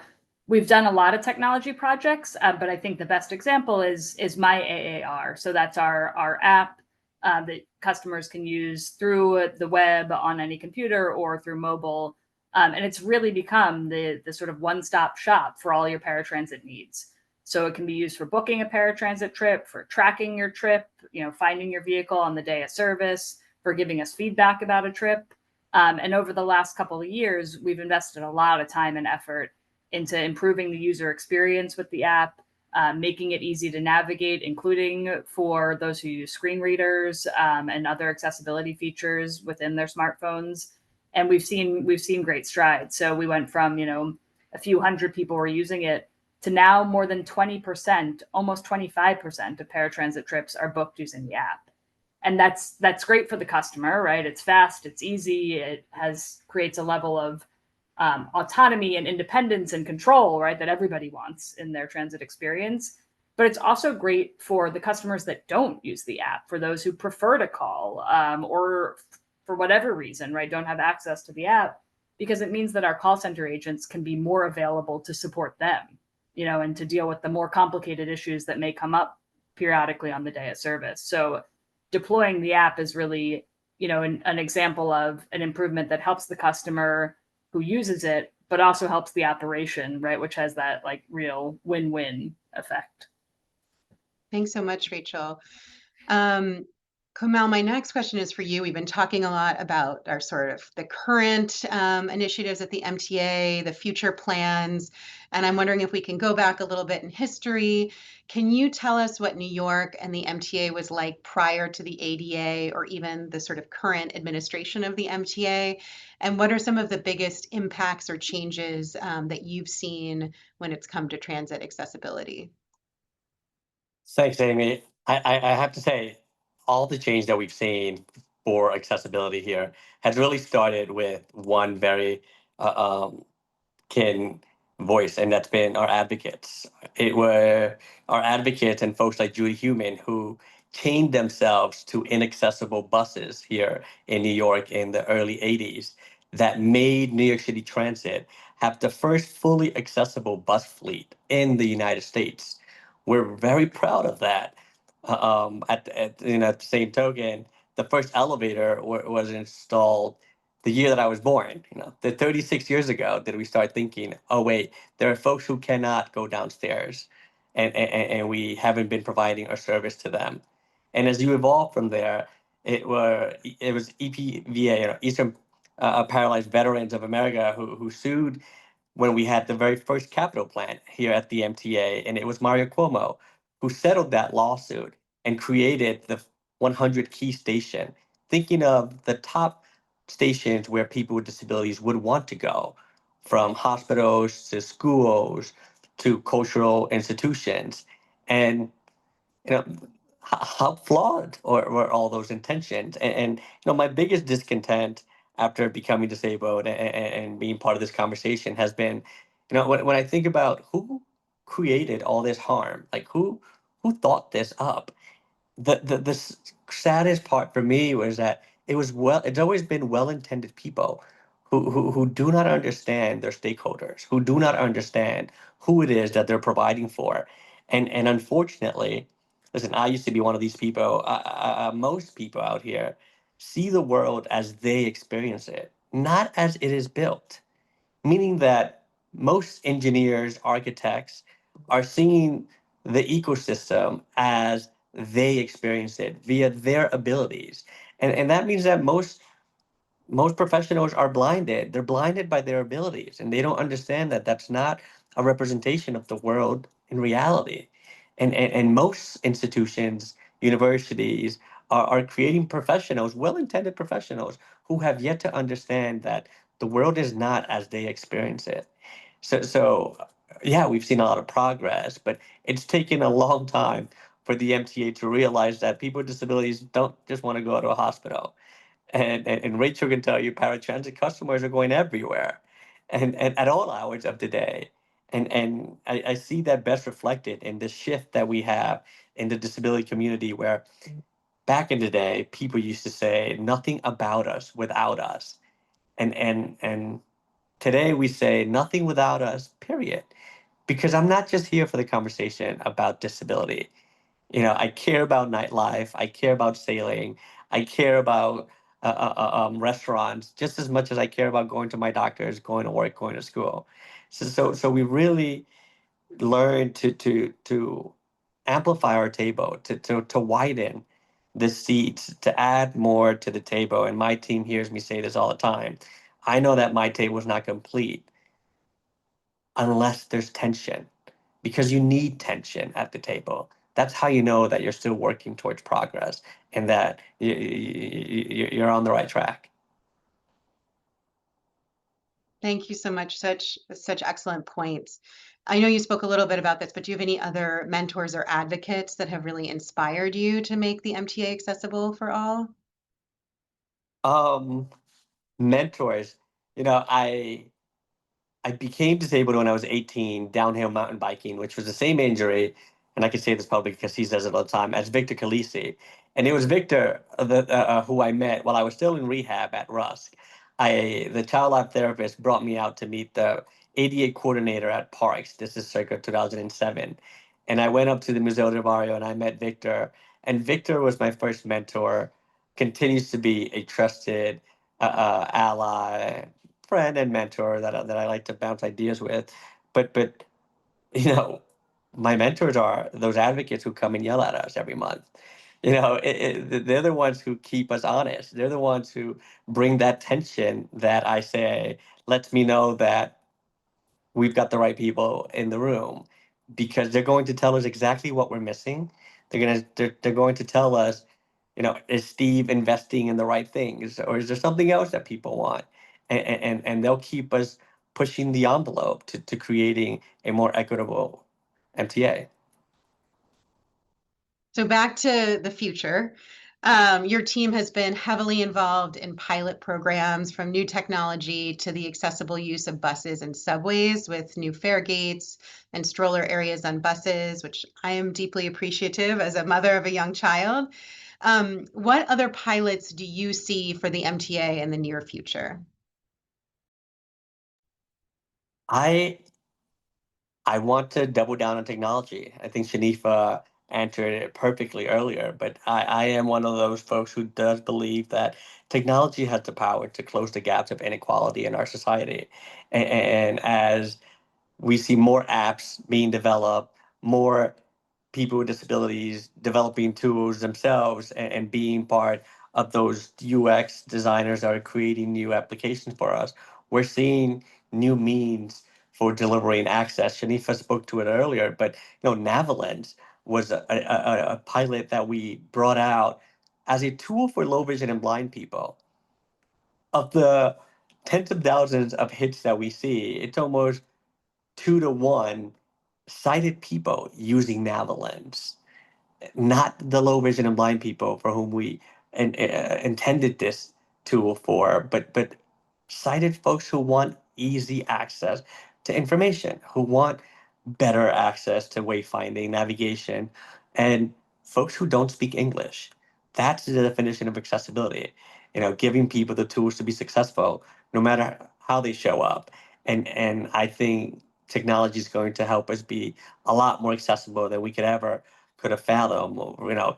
we've done a lot of technology projects, but I think the best example is My AAR. So that's our app that customers can use through the web on any computer or through mobile, and it's really become the sort of one-stop shop for all your paratransit needs. So it can be used for booking a paratransit trip, for tracking your trip, finding your vehicle on the day of service, for giving us feedback about a trip. And over the last couple of years, we've invested a lot of time and effort into improving the user experience with the app, making it easy to navigate, including for those who use screen readers and other accessibility features within their smartphones. And we've seen great strides. So we went from a few hundred people were using it to now more than 20%, almost 25% of paratransit trips are booked using the app. And that's great for the customer, right? It's fast, it's easy, it creates a level of autonomy and independence and control, right, that everybody wants in their transit experience. But it's also great for the customers that don't use the app, for those who prefer to call or for whatever reason, right, don't have access to the app, because it means that our call center agents can be more available to support them, and to deal with the more complicated issues that may come up periodically on the day of service. So deploying the app is really, an example of an improvement that helps the customer who uses it, but also helps the operation, right, which has that like real win-win effect. Thanks so much, Rachel. Quemuel, my next question is for you. We've been talking a lot about our sort of the current initiatives at the MTA, the future plans, and I'm wondering if we can go back a little bit in history. Can you tell us what New York and the MTA was like prior to the ADA or even the sort of current administration of the MTA? And what are some of the biggest impacts or changes that you've seen when it's come to transit accessibility? Thanks, Amy. I have to say, all the change that we've seen for accessibility here has really started with one very keen voice, and that's been our advocates. It were our advocates and folks like Judy Heumann who chained themselves to inaccessible buses here in New York in the early 80s that made New York City Transit have the first fully accessible bus fleet in the United States. We're very proud of that. At the same token, the first elevator was installed the year that I was born. The 36 years ago that we start thinking, oh wait, there are folks who cannot go downstairs, and we haven't been providing our service to them. And as you evolve from there, it was EPVA, Eastern Paralyzed Veterans of America, who sued when we had the very first Capitol plant here at the MTA, and it was Mario Cuomo who settled that lawsuit and created the 100 Key Station, thinking of the top stations where people with disabilities would want to go, from hospitals to schools to cultural institutions. And how flawed were all those intentions? And my biggest discontent after becoming disabled and being part of this conversation has been, when I think about who created all this harm, like who thought this up. The saddest part for me was that it's always been well-intended people who do not understand their stakeholders, who do not understand who it is that they're providing for. And unfortunately, listen, I used to be one of these people. Most people out here see the world as they experience it, not as it is built, meaning that most engineers, architects are seeing the ecosystem as they experience it via their abilities. And that means that most professionals are blinded. They're blinded by their abilities, and they don't understand that that's not a representation of the world in reality. And most institutions, universities are creating professionals, well-intended professionals, who have yet to understand that the world is not as they experience it. So yeah, we've seen a lot of progress, but it's taken a long time for the MTA to realize that people with disabilities don't just want to go to a hospital. And Rachel can tell you, paratransit customers are going everywhere, and at all hours of the day. And I see that best reflected in the shift that we have in the disability community, where back in the day, people used to say nothing about us without us. And today we say nothing without us, period. Because I'm not just here for the conversation about disability. I care about nightlife. I care about sailing. I care about restaurants just as much as I care about going to my doctors, going to work, going to school. So we really learn to amplify our table, to widen the seats, to add more to the table. And my team hears me say this all the time. I know that my table is not complete unless there's tension, because you need tension at the table. That's how you know that you're still working towards progress and that you're on the right track. Thank you so much. Such excellent points. I know you spoke a little bit about this, but do you have any other mentors or advocates that have really inspired you to make the MTA accessible for all? Um, Mentors, I became disabled when I was 18, downhill mountain biking, which was the same injury, and I can say this publicly because he says it all the time, as Victor Calisi. And it was Victor who I met while I was still in rehab at Rusk. The child life therapist brought me out to meet the ADA coordinator at Parks. This is circa 2007. And I went up to the Museo de Arroyo and I met Victor. And Victor was my first mentor, continues to be a trusted ally, friend and mentor that I like to bounce ideas with. But you know, my mentors are those advocates who come and yell at us every month. They're the ones who keep us honest. They're the ones who bring that tension that I say lets me know that we've got the right people in the room, because they're going to tell us exactly what we're missing. They're going to tell us, is Steve investing in the right things, or is there something else that people want? And they'll keep us pushing the envelope to creating a more equitable MTA. So back to the future. Your team has been heavily involved in pilot programs, from new technology to the accessible use of buses and subways with new fare gates and stroller areas on buses, which I am deeply appreciative as a mother of a young child. What other pilots do you see for the MTA in the near future? I I want to double down on technology. I think Shanifah answered it perfectly earlier, but I am one of those folks who does believe that technology has the power to close the gaps of inequality in our society. And as we see more apps being developed, more people with disabilities developing tools themselves and being part of those UX designers that are creating new applications for us. We're seeing new means for delivering access. Shanifah spoke to it earlier, but Navalens was a pilot that we brought out as a tool for low vision and blind people. Of the tens of thousands of hits that we see, it's almost 2 to 1 sighted people using Navalens, not the low vision and blind people for whom we intended this tool for, but sighted folks who want easy access to information, who want better access to wayfinding, navigation, and folks who don't speak English. That's the definition of accessibility. Giving people the tools to be successful, no matter how they show up. And I think technology is going to help us be a lot more accessible than we could have fathomed.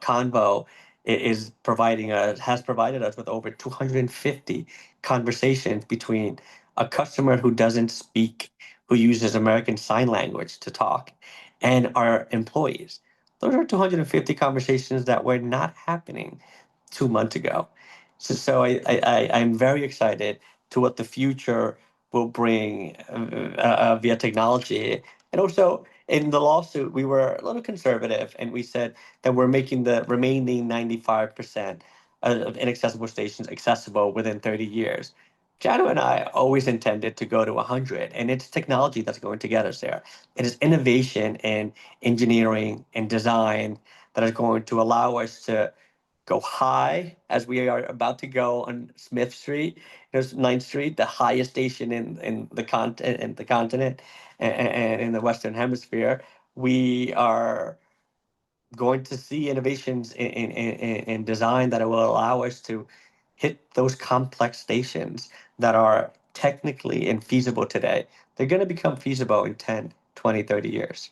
Convo has provided us with over 250 conversations between a customer who doesn't speak, who uses American Sign Language to talk, and our employees. Those are 250 conversations that were not happening 2 months ago. I'm very excited to what the future will bring via technology. And also, in the lawsuit, we were a little conservative, and we said that we're making the remaining 95% of inaccessible stations accessible within 30 years. Jano and I always intended to go to 100, and it's technology that's going to get us there. It is innovation and engineering and design that is going to allow us to go high, as we are about to go on Smith Street, 9th Street, the highest station in the continent and in the Western Hemisphere. We are going to see innovations in design that will allow us to hit those complex stations that are technically infeasible today. They're going to become feasible in 10, 20, 30 years.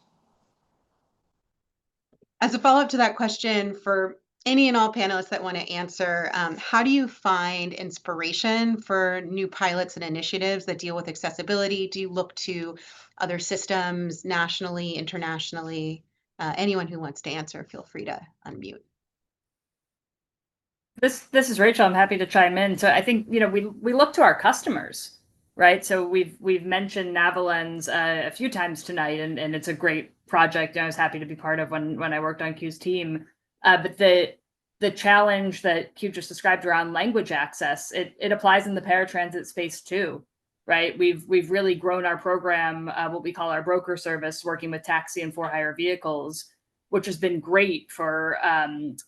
As a follow-up to that question, for any and all panelists that want to answer, how do you find inspiration for new pilots and initiatives that deal with accessibility? Do you look to other systems nationally, internationally? Anyone who wants to answer, feel free to unmute. This is Rachel. I'm happy to chime in. So I think, you know, we look to our customers, right? So we've mentioned Navalens a few times tonight, and it's a great project. I was happy to be part of when I worked on Q's team. But the challenge that Q just described around language access, it applies in the paratransit space too, right? We've really grown our program, what we call our broker service, working with taxi and for-hire vehicles, which has been great for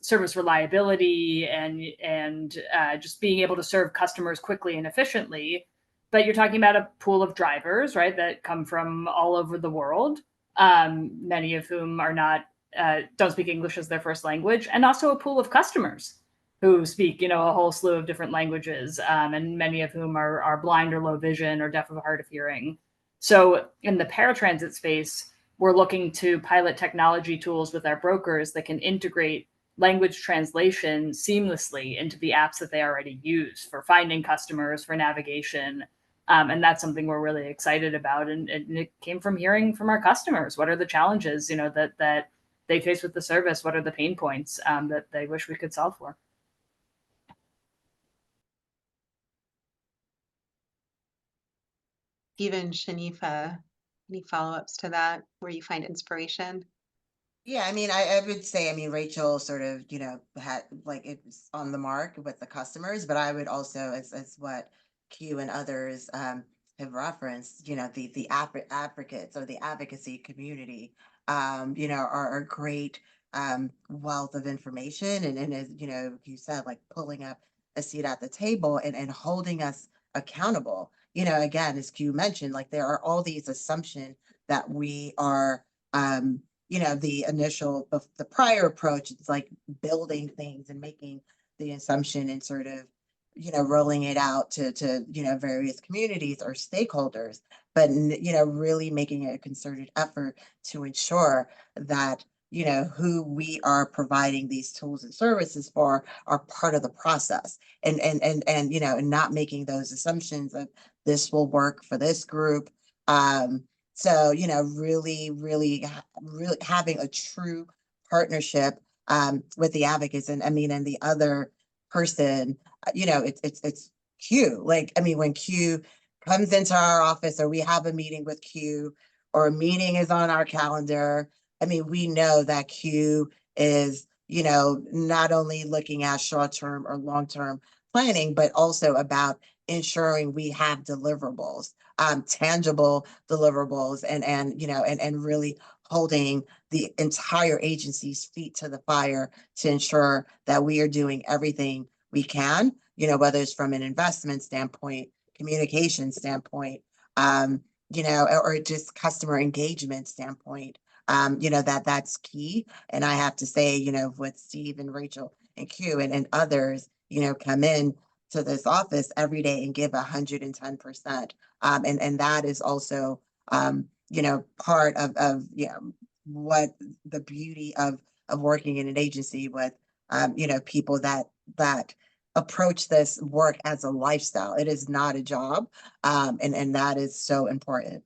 service reliability and just being able to serve customers quickly and efficiently. But you're talking about a pool of drivers, right, that come from all over the world, many of whom are not don't speak English as their first language, and also a pool of customers who speak, you know, a whole slew of different languages, and many of whom are blind or low vision or deaf or hard of hearing. So in the paratransit space, we're looking to pilot technology tools with our brokers that can integrate language translation seamlessly into the apps that they already use for finding customers, for navigation. And that's something we're really excited about. And it came from hearing from our customers. What are the challenges, you know, that they face with the service? What are the pain points that they wish we could solve for? Even Shanifah, any follow-ups to that where you find inspiration? Yeah, I mean, I would say, I mean, Rachel sort of, you know, had like it was on the mark with the customers, but I would also, as what Q and others have referenced, you know, the advocates or the advocacy community, you know, are a great wealth of information, and as you know, you said, like pulling up a seat at the table and holding us accountable. You know, again, as Q mentioned, like there are all these assumptions that we are you know, the prior approach, it's like building things and making the assumption and sort of, you know, rolling it out to, you know, various communities or stakeholders, but, you know, really making a concerted effort to ensure that, you know, who we are providing these tools and services for are part of the process, and, you know, and not making those assumptions of this will work for this group. So, you know, really having a true partnership with the advocates, and I mean, and the other person, you know, it's Q. Like, I mean, when Q comes into our office or we have a meeting with Q or a meeting is on our calendar, I mean, we know that Q is, you know, not only looking at short-term or long-term planning, but also about ensuring we have deliverables, tangible deliverables, and you know, and really holding the entire agency's feet to the fire to ensure that we are doing everything we can, you know, whether it's from an investment standpoint, communication standpoint, you know, or just customer engagement standpoint, you know, that's key. And I have to say, you know, with Steve and Rachel and Q and others, you know, come in to this office every day and give 110%. And that is also, you know, part of, you know, what the beauty of working in an agency with, you know, people that approach this work as a lifestyle. It is not a job. And that is so important.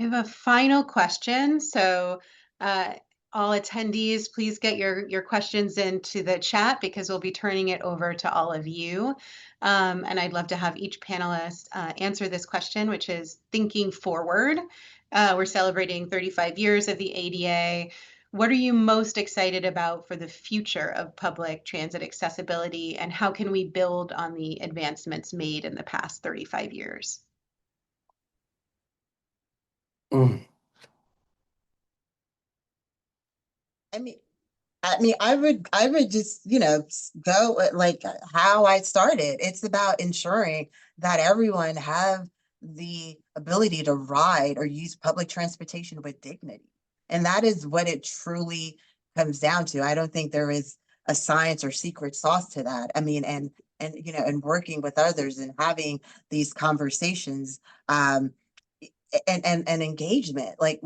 I have a final question. So All attendees, please get your questions into the chat because we'll be turning it over to all of you. And I'd love to have each panelist answer this question, which is thinking forward. We're celebrating 35 years of the ADA. What are you most excited about for the future of public transit accessibility, and how can we build on the advancements made in the past 35 years? Mm. I would just, go like how I started. It's about ensuring that everyone have the ability to ride or use public transportation with dignity. And that is what it truly comes down to. I don't think there is a science or secret sauce to that. I mean, and working with others and having these conversations, and engagement. Like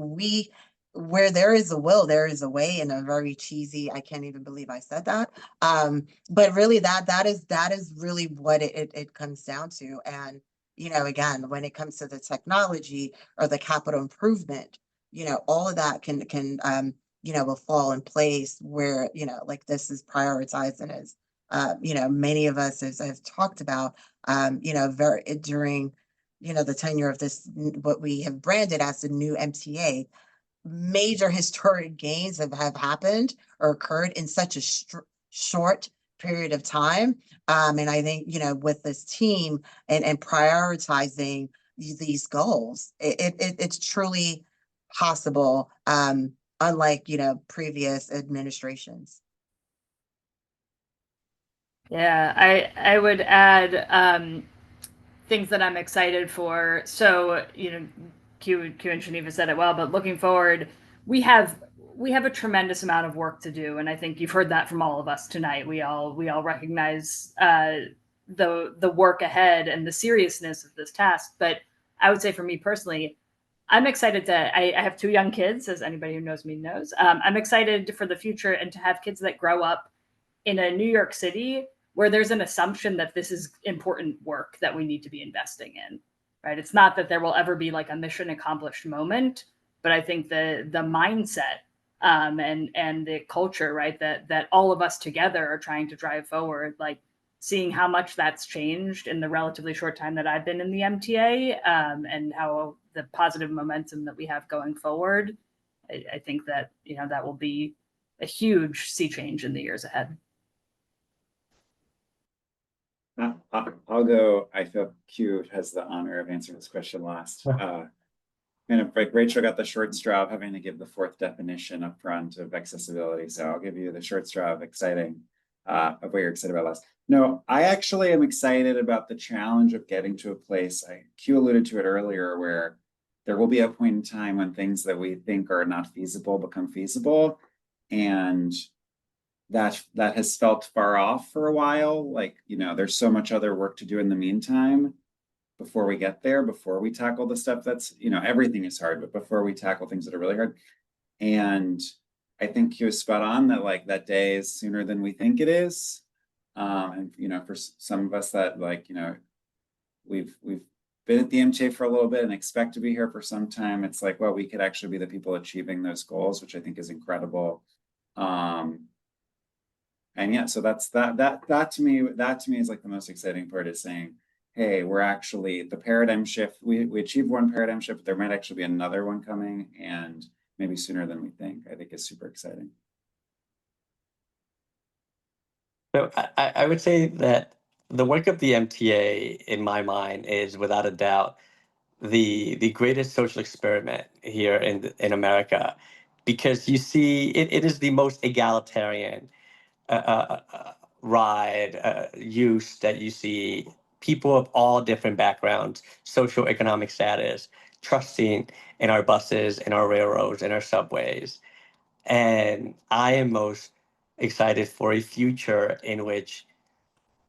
where there is a will, there is a way, in a very cheesy, I can't even believe I said that. But really that is really what it comes down to. And, again, when it comes to the technology or the capital improvement, all of that can will fall in place where, like this is prioritized and is, many of us have talked about, very during, the tenure of this, what we have branded as the new MTA. Major historic gains have happened or occurred in such a short period of time. And I think, with this team and prioritizing these goals, it's truly possible, unlike, previous administrations. Yeah, I would add things that I'm excited for. So, Q and Shanifah said it well, but looking forward, we have a tremendous amount of work to do, and I think you've heard that from all of us tonight. We all recognize the work ahead and the seriousness of this task. But I would say for me personally, I'm excited to. I have 2 young kids, as anybody who knows me knows. I'm excited for the future and to have kids that grow up in a New York City where there's an assumption that this is important work that we need to be investing in, right? It's not that there will ever be like a mission accomplished moment, but I think the mindset and the culture, right, that all of us together are trying to drive forward, like seeing how much that's changed in the relatively short time that I've been in the MTA, and how the positive momentum that we have going forward, I think that that will be a huge sea change in the years ahead. I'll go. I feel Q has the honor of answering this question last. Like Rachel got the short straw of having to give the 4th definition up front of accessibility. So I'll give you the short straw of exciting, of what you're excited about last. No, I actually am excited about the challenge of getting to a place, Q alluded to it earlier, where there will be a point in time when things that we think are not feasible become feasible. And that has felt far off for a while. Like, there's so much other work to do in the meantime before we get there, before we tackle the stuff that's, everything is hard, but before we tackle things that are really hard. And I think he was spot on that, like, that day is sooner than we think it is. And, for some of us that, like, we've been at the MTA for a little bit and expect to be here for some time. It's like, well, we could actually be the people achieving those goals, which I think is incredible. And yeah, so that's that to me is like the most exciting part, is saying, hey, we're actually the paradigm shift. We achieved one paradigm shift, but there might actually be another one coming, and maybe sooner than we think. I think is super exciting. So I would say that the work of the MTA, in my mind, is without a doubt the greatest social experiment here in America, because you see it is the most egalitarian ride use that you see. People of all different backgrounds, socioeconomic status, trusting in our buses, in our railroads, in our subways. And I am most excited for a future in which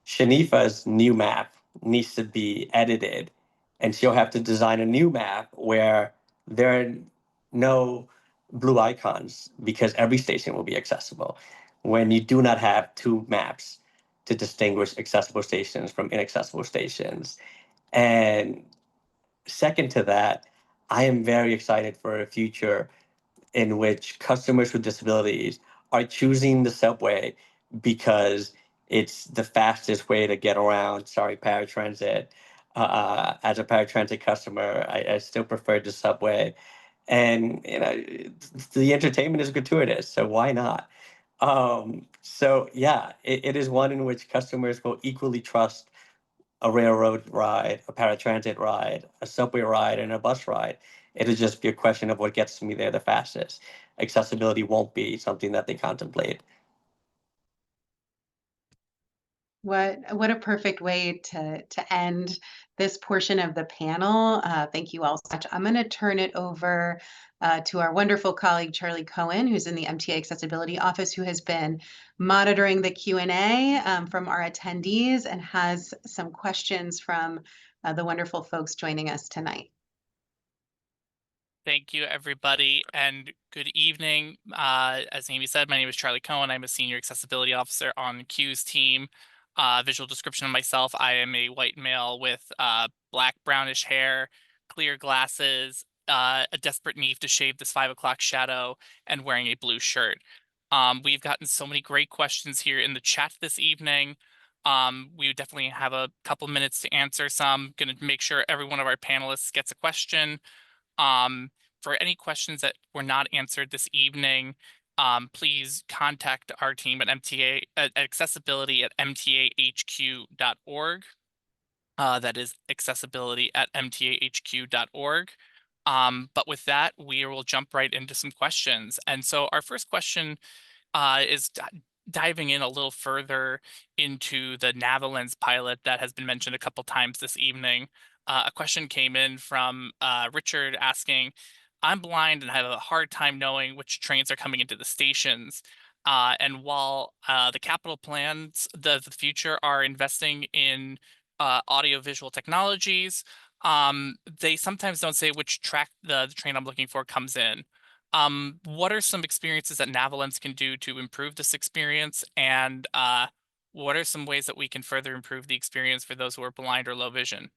Shanifah's new map needs to be edited, and she'll have to design a new map where there are no blue icons because every station will be accessible. When you do not have 2 maps to distinguish accessible stations from inaccessible stations. And second to that, I am very excited for a future in which customers with disabilities are choosing the subway because it's the fastest way to get around. Sorry, paratransit. As a paratransit customer, I still prefer the subway, and the entertainment is gratuitous, so why not? So yeah, it is one in which customers will equally trust a railroad ride, a paratransit ride, a subway ride, and a bus ride. It'll just be a question of what gets me there the fastest. Accessibility won't be something that they contemplate. What a perfect way to end this portion of the panel. Thank you all so much. I'm going to turn it over to our wonderful colleague, Charlie Cohen, who's in the MTA Accessibility Office, who has been monitoring the Q&A from our attendees and has some questions from the wonderful folks joining us tonight. Thank you, everybody, and good evening. As Amy said, my name is Charlie Cohen. I'm a Senior Accessibility Officer on Q's team. Visual description of myself: I am a white male with black brownish hair, clear glasses, a desperate need to shave this 5 o'clock shadow, and wearing a blue shirt. We've gotten so many great questions here in the chat this evening. We definitely have a couple minutes to answer some. Going to make sure every one of our panelists gets a question. For any questions that were not answered this evening, please contact our team at MTA at accessibility at mtahq.org. That is accessibility at mtahq.org. But with that, we will jump right into some questions. And so our first question is diving in a little further into the NaviLens pilot that has been mentioned a couple times this evening. A question came in from Richard asking, I'm blind and have a hard time knowing which trains are coming into the stations. And while the capital plans, the future are investing in audiovisual technologies, they sometimes don't say which track the train I'm looking for comes in. What are some experiences that NaviLens can do to improve this experience? And what are some ways that we can further improve the experience for those who are blind or low vision?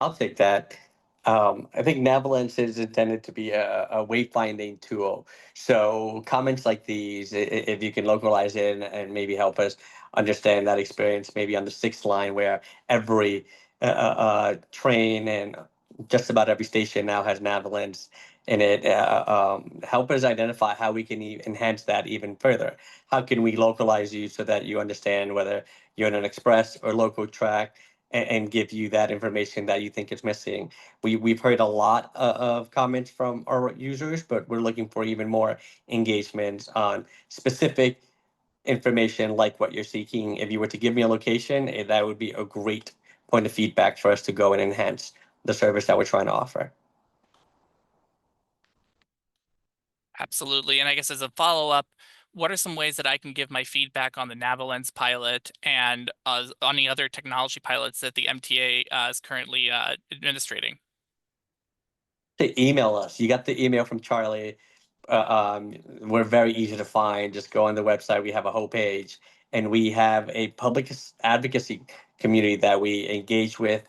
I'll take that. I think NaviLens is intended to be a wayfinding tool. So comments like these, if you can localize it and maybe help us understand that experience, maybe on the 6th line where every train and just about every station now has NaviLens in it, help us identify how we can enhance that even further. How can we localize you so that you understand whether you're in an express or local track, and give you that information that you think is missing. We've heard a lot of comments from our users, but we're looking for even more engagements on specific information like what you're seeking. If you were to give me a location, that would be a great point of feedback for us to go and enhance the service that we're trying to offer. Absolutely. And I guess as a follow-up, what are some ways that I can give my feedback on the NaviLens pilot and on the other technology pilots that the MTA is currently administrating? To email us. You got the email from Charlie. We're very easy to find. Just go on the website. We have a whole page, and we have a public advocacy community that we engage with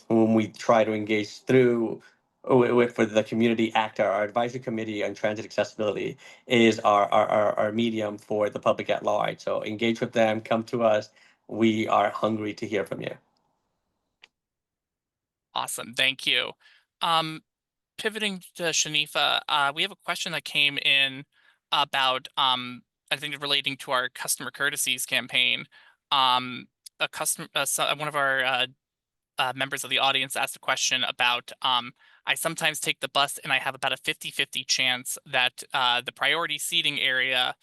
whom we try to engage through for the Community Act. Our advisory committee on transit accessibility is our medium for the public at large. So engage with them. Come to us. We are hungry to hear from you. Awesome. Thank you. Pivoting to Shanifah, we have a question that came in about, I think relating to our customer courtesies campaign. One of our members of the audience asked a question about, I sometimes take the bus and I have about a 50-50 chance that the priority seating area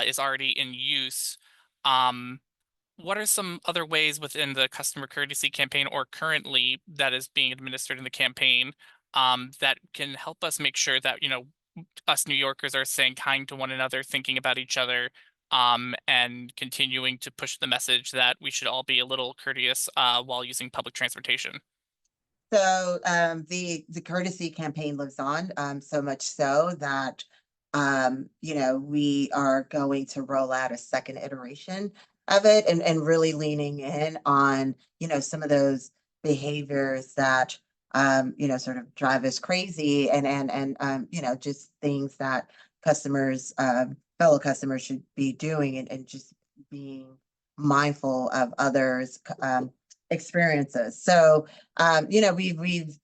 is already in use. What are some other ways within the customer courtesy campaign or currently that is being administered in the campaign that can help us make sure that, us New Yorkers are staying kind to one another, thinking about each other, and continuing to push the message that we should all be a little courteous while using public transportation? So the courtesy campaign lives on, so much so that we are going to roll out a second iteration of it and really leaning in on some of those behaviors that sort of drive us crazy and just things that customers, fellow customers should be doing and just being mindful of others' experiences. So, we've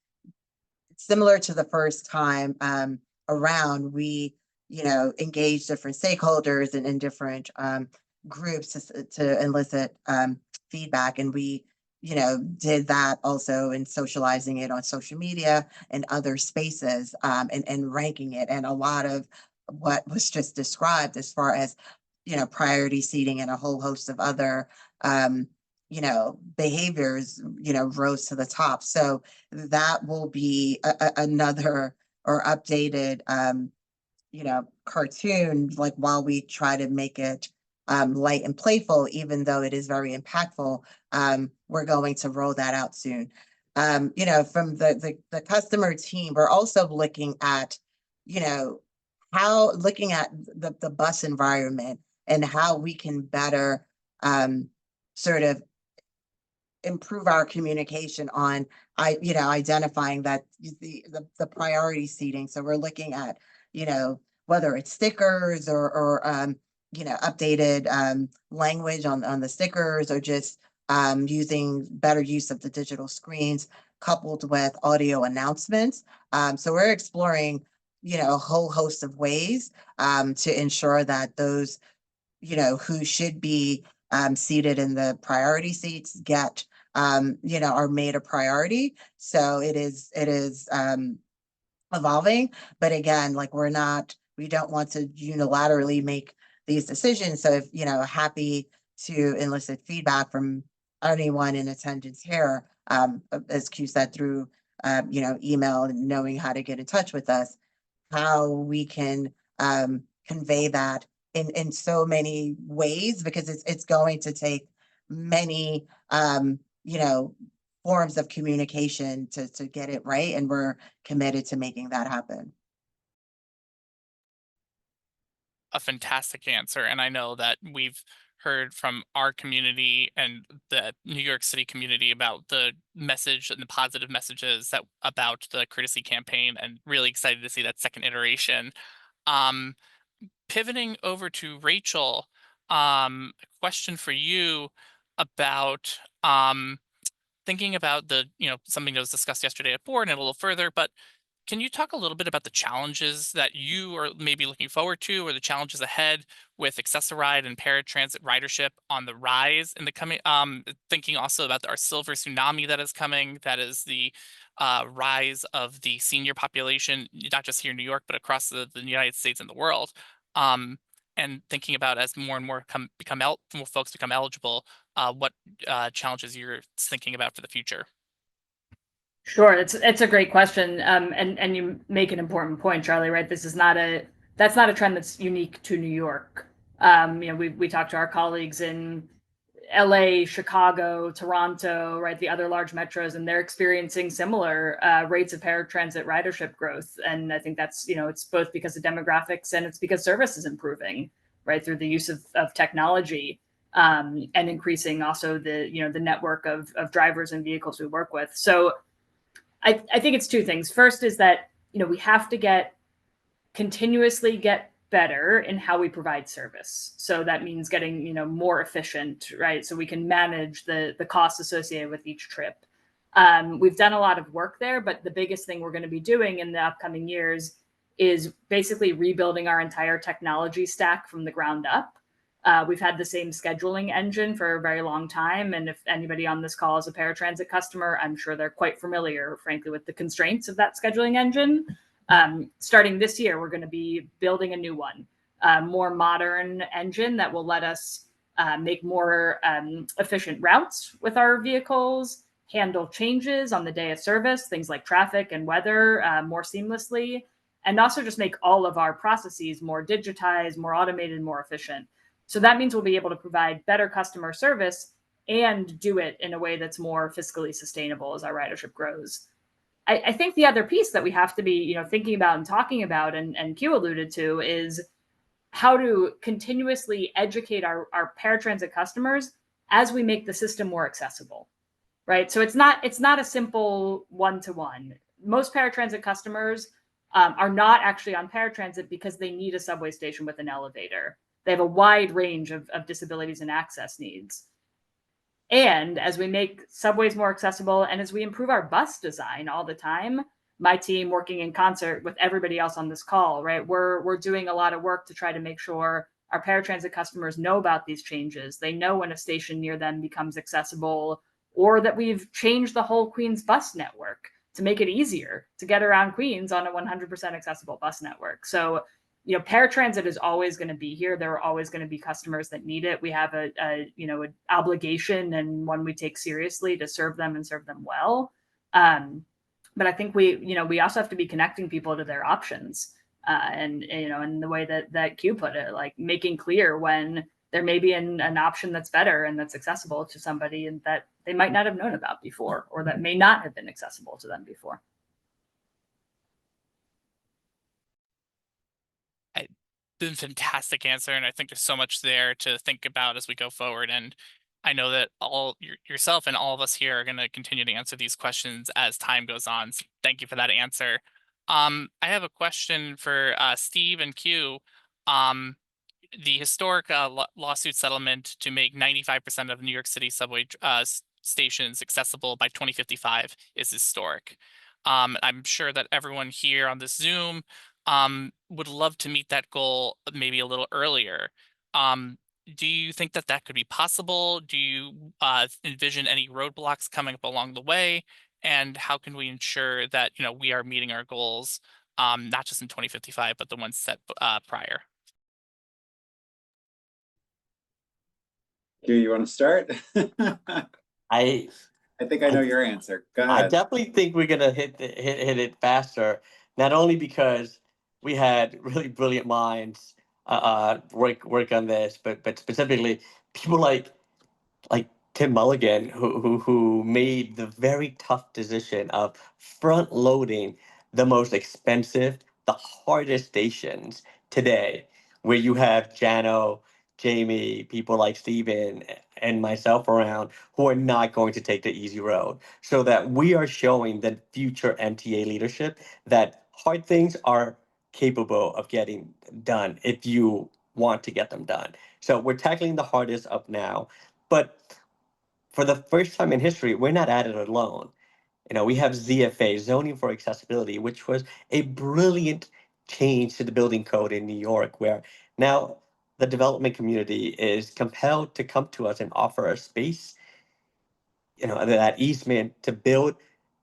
similar to the first time around, we, engage different stakeholders and in different groups to elicit feedback. And we, did that also in socializing it on social media and other spaces and ranking it. And a lot of what was just described as far as, priority seating and a whole host of other behaviors, rose to the top. So that will be another or updated, cartoon, like while we try to make it light and playful, even though it is very impactful, we're going to roll that out soon. From the customer team, we're also looking at, looking at the bus environment and how we can better sort of improve our communication on identifying that the priority seating. So we're looking at, whether it's stickers or updated language on the stickers, or just using better use of the digital screens coupled with audio announcements. So we're exploring, a whole host of ways to ensure that those, who should be seated in the priority seats get are made a priority. So it is evolving, but again, like we don't want to unilaterally make these decisions. So if, happy to elicit feedback from anyone in attendance here, as Q said, through, email and knowing how to get in touch with us, how we can convey that in so many ways, because it's going to take many forms of communication to get it right, and we're committed to making that happen. A fantastic answer, and I know that we've heard from our community and the New York City community about the message and the positive messages that about the courtesy campaign, and really excited to see that second iteration. Pivoting over to Rachel, a question for you about thinking about something that was discussed yesterday at board and a little further, but can you talk a little bit about the challenges that you are maybe looking forward to, or the challenges ahead with Access-a-Ride and paratransit ridership on the rise in the coming, thinking also about our silver tsunami that is coming, that is the rise of the senior population, not just here in New York, but across the United States and the world. And thinking about as more and more more folks become eligible, what challenges you're thinking about for the future. Sure, it's a great question, and you make an important point, Charlie. Right, that's not a trend that's unique to New York. We talked to our colleagues in LA, Chicago, Toronto, right, the other large metros, and they're experiencing similar rates of paratransit ridership growth. And I think that's it's both because of demographics and it's because service is improving, right, through the use of technology. And increasing also the network of drivers and vehicles we work with. So I think it's two things. First is that, we have to continuously get better in how we provide service. So that means getting, more efficient, right? So we can manage the costs associated with each trip. We've done a lot of work there, but the biggest thing we're going to be doing in the upcoming years is basically rebuilding our entire technology stack from the ground up. We've had the same scheduling engine for a very long time. And if anybody on this call is a paratransit customer, I'm sure they're quite familiar, frankly, with the constraints of that scheduling engine. Starting this year, we're going to be building a new one, more modern engine that will let us make more efficient routes with our vehicles, handle changes on the day of service, things like traffic and weather, more seamlessly, and also just make all of our processes more digitized, more automated, more efficient. So that means we'll be able to provide better customer service and do it in a way that's more fiscally sustainable as our ridership grows. I think the other piece that we have to be, thinking about and talking about, and Q alluded to, is how to continuously educate our paratransit customers as we make the system more accessible. right? So it's not a simple one-to-one. Most paratransit customers are not actually on paratransit because they need a subway station with an elevator. They have a wide range of disabilities and access needs. And as we make subways more accessible and as we improve our bus design all the time, my team working in concert with everybody else on this call, right? We're doing a lot of work to try to make sure our paratransit customers know about these changes. They know when a station near them becomes accessible, or that we've changed the whole Queens bus network to make it easier to get around Queens on a 100% accessible bus network. So, paratransit is always going to be here. There are always going to be customers that need it. We have an obligation, and one we take seriously, to serve them and serve them well. But I think we also have to be connecting people to their options. And in the way that Q put it, like making clear when there may be an option that's better and that's accessible to somebody and that they might not have known about before, or that may not have been accessible to them before. Been a fantastic answer, and I think there's so much there to think about as we go forward. And I know that yourself and all of us here are going to continue to answer these questions as time goes on. So thank you for that answer. I have a question for Steve and Q. The historic lawsuit settlement to make 95% of New York City subway stations accessible by 2055 is historic. I'm sure that everyone here on this Zoom would love to meet that goal maybe a little earlier. Do you think that that could be possible? Do you envision any roadblocks coming up along the way? And how can we ensure that we are meeting our goals, not just in 2055, but the ones set prior? Do you want to start? I think I know your answer. Go I ahead. definitely think we're gonna hit it faster. Not only because we had really brilliant minds work on this, but specifically people like Tim Mulligan, who made the very tough decision of front loading the most expensive, the hardest stations today, where you have Jano, Jamie, people like Steven and myself around who are not going to take the easy road. So that we are showing the future MTA leadership that hard things are capable of getting done if you want to get them done. So we're tackling the hardest up now. But for the first time in history, we're not at it alone. We have ZFA, zoning for accessibility, which was a brilliant change to the building code in New York, where now the development community is compelled to come to us and offer a space, that easement to build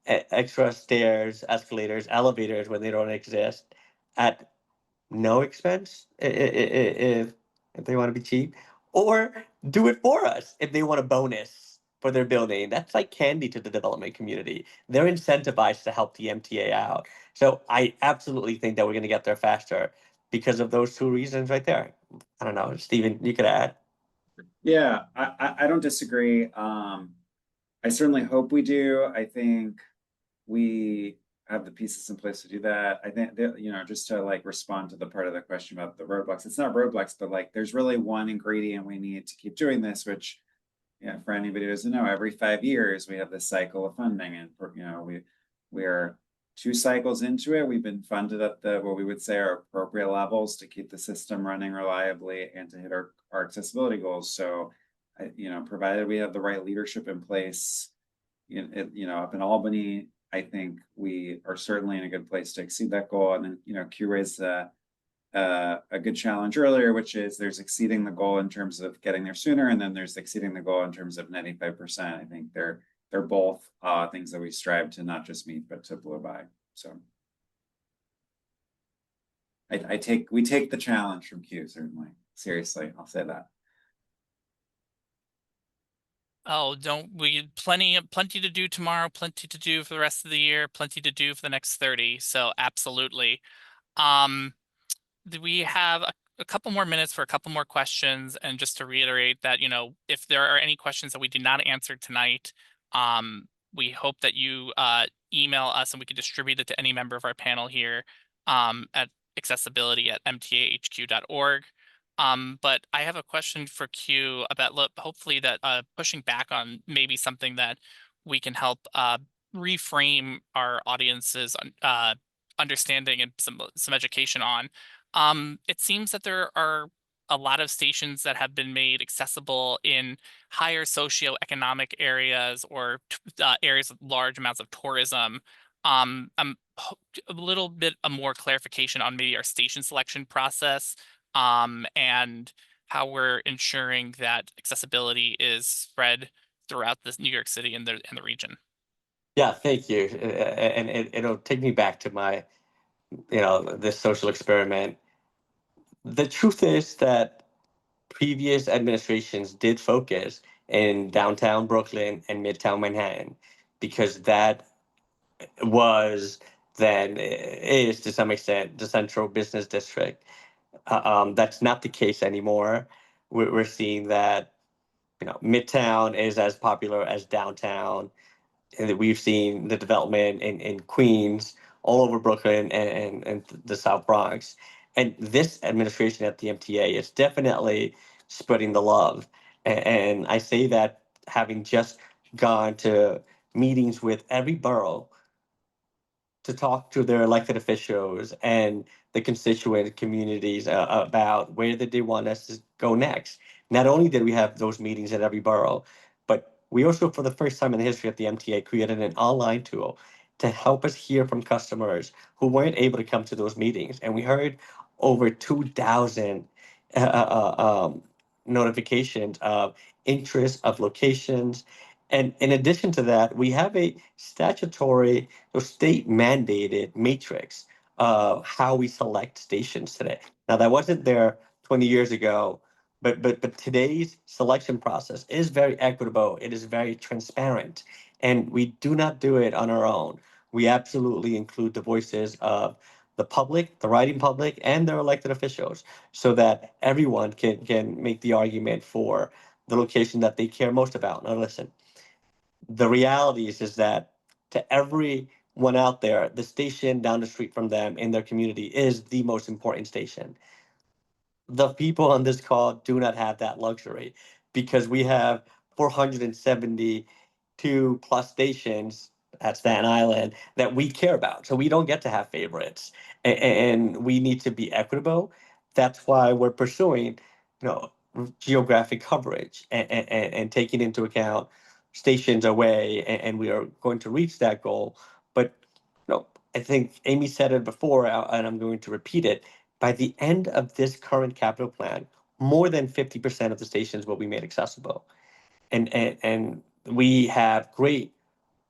extra stairs, escalators, elevators when they don't exist at no expense if they want to be cheap, or do it for us if they want a bonus for their building. That's like candy to the development community. They're incentivized to help the MTA out. So I absolutely think that we're going to get there faster because of those two reasons right there. I don't know, Steven, you could add. Yeah, I don't disagree. I certainly hope we do. I think we have the pieces in place to do that. I think that, just to respond to the part of the question about the roadblocks, it's not roadblocks, but there's really one ingredient we need to keep doing this, which, for anybody who doesn't know, every 5 years we have this cycle of funding, and we're 2 cycles into it. We've been funded at what we would say are appropriate levels to keep the system running reliably and to hit our accessibility goals. So, provided we have the right leadership in place, up in Albany, I think we are certainly in a good place to exceed that goal. And then, Q raised a good challenge earlier, which is there's exceeding the goal in terms of getting there sooner, and then there's exceeding the goal in terms of 95%. I think they're both things that we strive to not just meet, but to blow by. So we take the challenge from Q, certainly. Seriously, I'll say that. Oh, don't we plenty to do tomorrow, plenty to do for the rest of the year, plenty to do for the next 30. So absolutely. We have a couple more minutes for a couple more questions, and just to reiterate that, if there are any questions that we did not answer tonight, we hope that you email us and we can distribute it to any member of our panel here at accessibility@mtahq.org. But I have a question for Q about hopefully that pushing back on maybe something that we can help reframe our audience's understanding and some education on. It seems that there are a lot of stations that have been made accessible in higher socioeconomic areas or areas with large amounts of tourism. A little bit more clarification on maybe our station selection process, and how we're ensuring that accessibility is spread throughout this New York City and the region. Yeah, thank you. And it'll take me back to my, this social experiment. The truth is that previous administrations did focus in downtown Brooklyn and midtown Manhattan because that was then is to some extent the central business district. That's not the case anymore. We're seeing that midtown is as popular as downtown, and that we've seen the development in Queens, all over Brooklyn, and the South Bronx. And this administration at the MTA is definitely spreading the love. And I say that having just gone to meetings with every borough to talk to their elected officials and the constituent communities about where did they want us to go next. Not only did we have those meetings at every borough, but we also, for the first time in the history of the MTA, created an online tool to help us hear from customers who weren't able to come to those meetings. And we heard over 2,000 notifications of interest, of locations. And in addition to that, we have a statutory or state mandated matrix of how we select stations today. Now that wasn't there 20 years ago, but today's selection process is very equitable. It is very transparent, and we do not do it on our own. We absolutely include the voices of the public, the writing public, and their elected officials, so that everyone can make the argument for the location that they care most about. Now, listen, the reality is that to everyone out there, the station down the street from them in their community is the most important station. The people on this call do not have that luxury because we have 472 plus stations at Staten Island that we care about. So we don't get to have favorites, and we need to be equitable. That's why we're pursuing, geographic coverage and taking into account stations away, and we are going to reach that goal. But I think Amy said it before, and I'm going to repeat it. By the end of this current capital plan, more than 50% of the stations will be made accessible. And we have great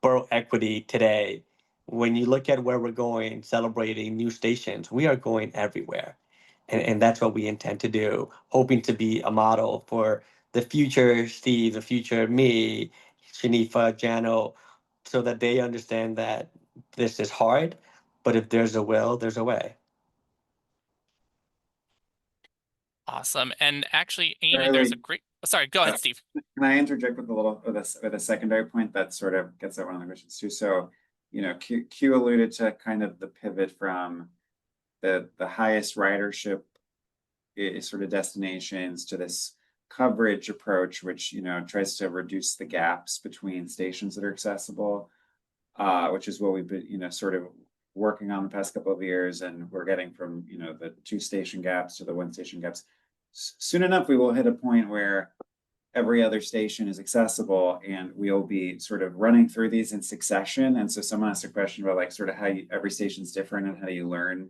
borough equity today. When you look at where we're going, celebrating new stations, we are going everywhere. And that's what we intend to do, hoping to be a model for the future Steve, the future me, Shanifah, Jano, so that they understand that this is hard, but if there's a will, there's a way. Awesome. And actually, Amy, Charlie, there's a great. Sorry, go ahead, Steve. Can I interject with a secondary point that sort of gets at one of the questions too? So, Q alluded to kind of the pivot from the highest ridership sort of destinations to this coverage approach, which tries to reduce the gaps between stations that are accessible, which is what we've been sort of working on the past couple of years, and we're getting from the 2 station gaps to the 1 station gaps. Soon enough, we will hit a point where every other station is accessible, and we'll be sort of running through these in succession. And so someone asked a question about like sort of how every station's different and how do you learn,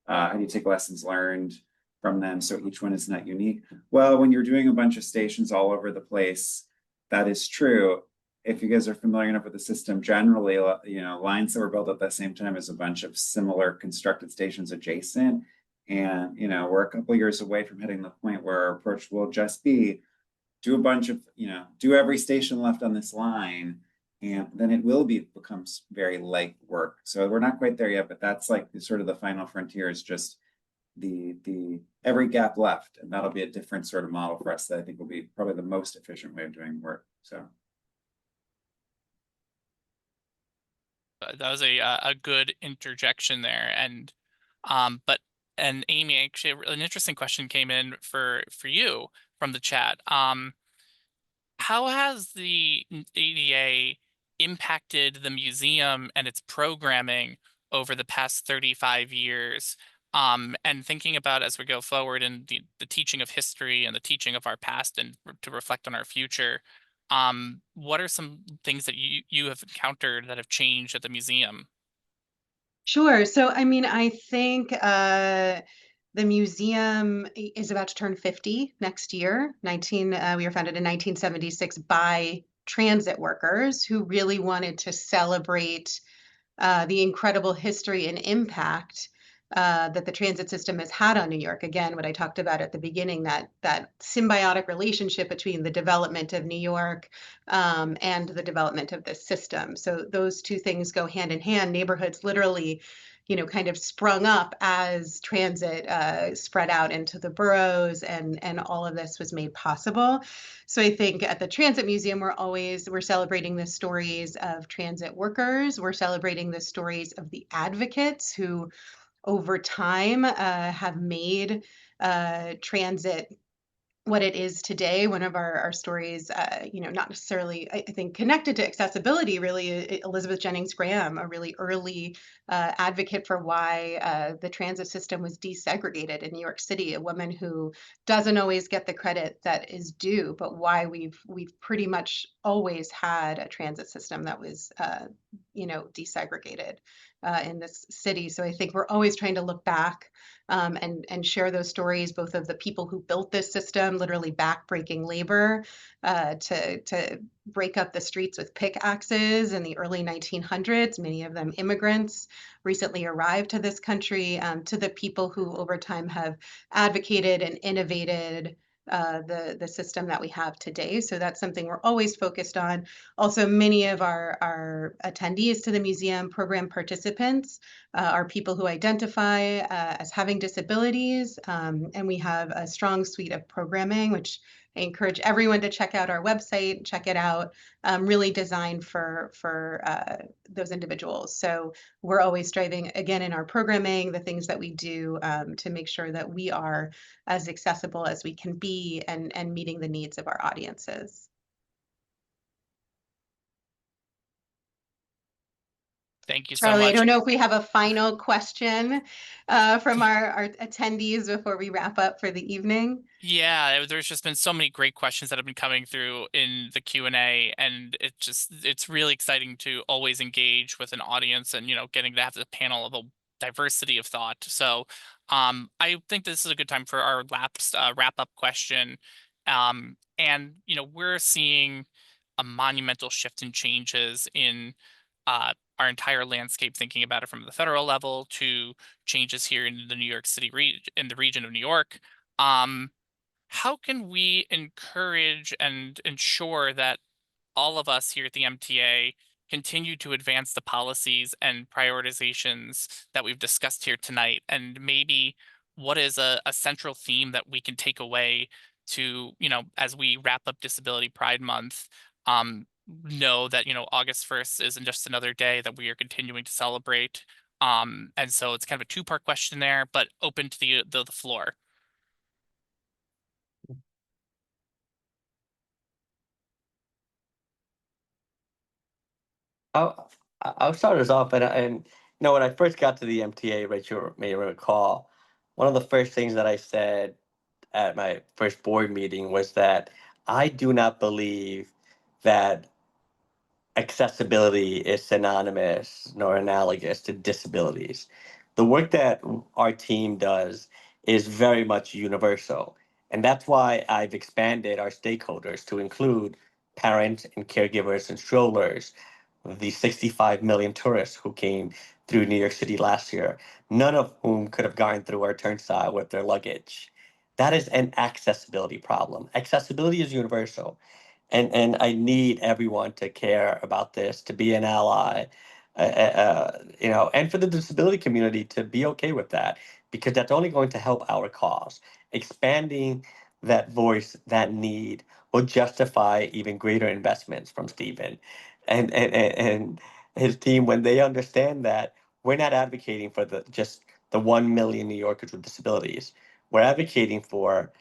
how do you take lessons learned from them so each one is not unique. Well, when you're doing a bunch of stations all over the place, that is true. If you guys are familiar enough with the system, generally, lines that were built at the same time as a bunch of similar constructed stations adjacent. And, we're a couple of years away from hitting the point where our approach will just be do a bunch of, do every station left on this line, and then it will becomes very light work. So we're not quite there yet, but that's like sort of the final frontier is just the every gap left. And that'll be a different sort of model for us that I think will be probably the most efficient way of doing work. So. That was a good interjection there, and Amy, actually, an interesting question came in for you from the chat. How has the ADA impacted the museum and its programming over the past 35 years? And thinking about as we go forward in the teaching of history and the teaching of our past and to reflect on our future, what are some things that you have encountered that have changed at the museum? Sure. So, I mean, I think the museum is about to turn 50 next year. We were founded in 1976 by transit workers who really wanted to celebrate the incredible history and impact that the transit system has had on New York. Again, what I talked about at the beginning, that symbiotic relationship between the development of New York and the development of this system. So those two things go hand in hand. Neighborhoods literally, kind of sprung up as transit spread out into the boroughs, and all of this was made possible. So I think at the Transit Museum, we're celebrating the stories of transit workers. We're celebrating the stories of the advocates who over time have made transit what it is today. One of our stories, not necessarily, I think, connected to accessibility, really, Elizabeth Jennings Graham, a really early advocate for why the transit system was desegregated in New York City, a woman who doesn't always get the credit that is due, but why we've pretty much always had a transit system that was, desegregated in this city. So I think we're always trying to look back and share those stories, both of the people who built this system, literally backbreaking labor to break up the streets with pickaxes in the early 1900s, many of them immigrants recently arrived to this country, to the people who over time have advocated and innovated the system that we have today. So that's something we're always focused on. Also, many of our attendees to the museum, program participants, are people who identify as having disabilities, and we have a strong suite of programming, which I encourage everyone to check out our website, check it out, really designed for those individuals. So we're always striving, again, in our programming, the things that we do to make sure that we are as accessible as we can be and meeting the needs of our audiences. Thank you so Charlie, I much. don't know if we have a final question from our attendees before we wrap up for the evening. Yeah, there's just been so many great questions that have been coming through in the Q&A, and it's really exciting to always engage with an audience and, getting to have the panel of a diversity of thought. So I think this is a good time for our wrap-up question. And, we're seeing a monumental shift in changes in our entire landscape, thinking about it from the federal level to changes here in the New York City in the region of New York. How can we encourage and ensure that all of us here at the MTA continue to advance the policies and prioritizations that we've discussed here tonight? And maybe what is a central theme that we can take away to, as we wrap up Disability Pride Month, know that, August 1st isn't just another day that we are continuing to celebrate. And so it's kind of a two-part question there, but open to the floor. I'll start us off, and when I first got to the MTA, Rachel may recall, one of the first things that I said at my first board meeting was that I do not believe that accessibility is synonymous nor analogous to disabilities. The work that our team does is very much universal. And that's why I've expanded our stakeholders to include parents and caregivers and strollers, the 65 million tourists who came through New York City last year, none of whom could have gone through our turnstile with their luggage. That is an accessibility problem. Accessibility is universal, and I need everyone to care about this, to be an ally, and for the disability community to be okay with that, because that's only going to help our cause. Expanding that voice, that need, will justify even greater investments from Stephen and his team when they understand that we're not advocating for just the 1 million New Yorkers with disabilities. We're advocating for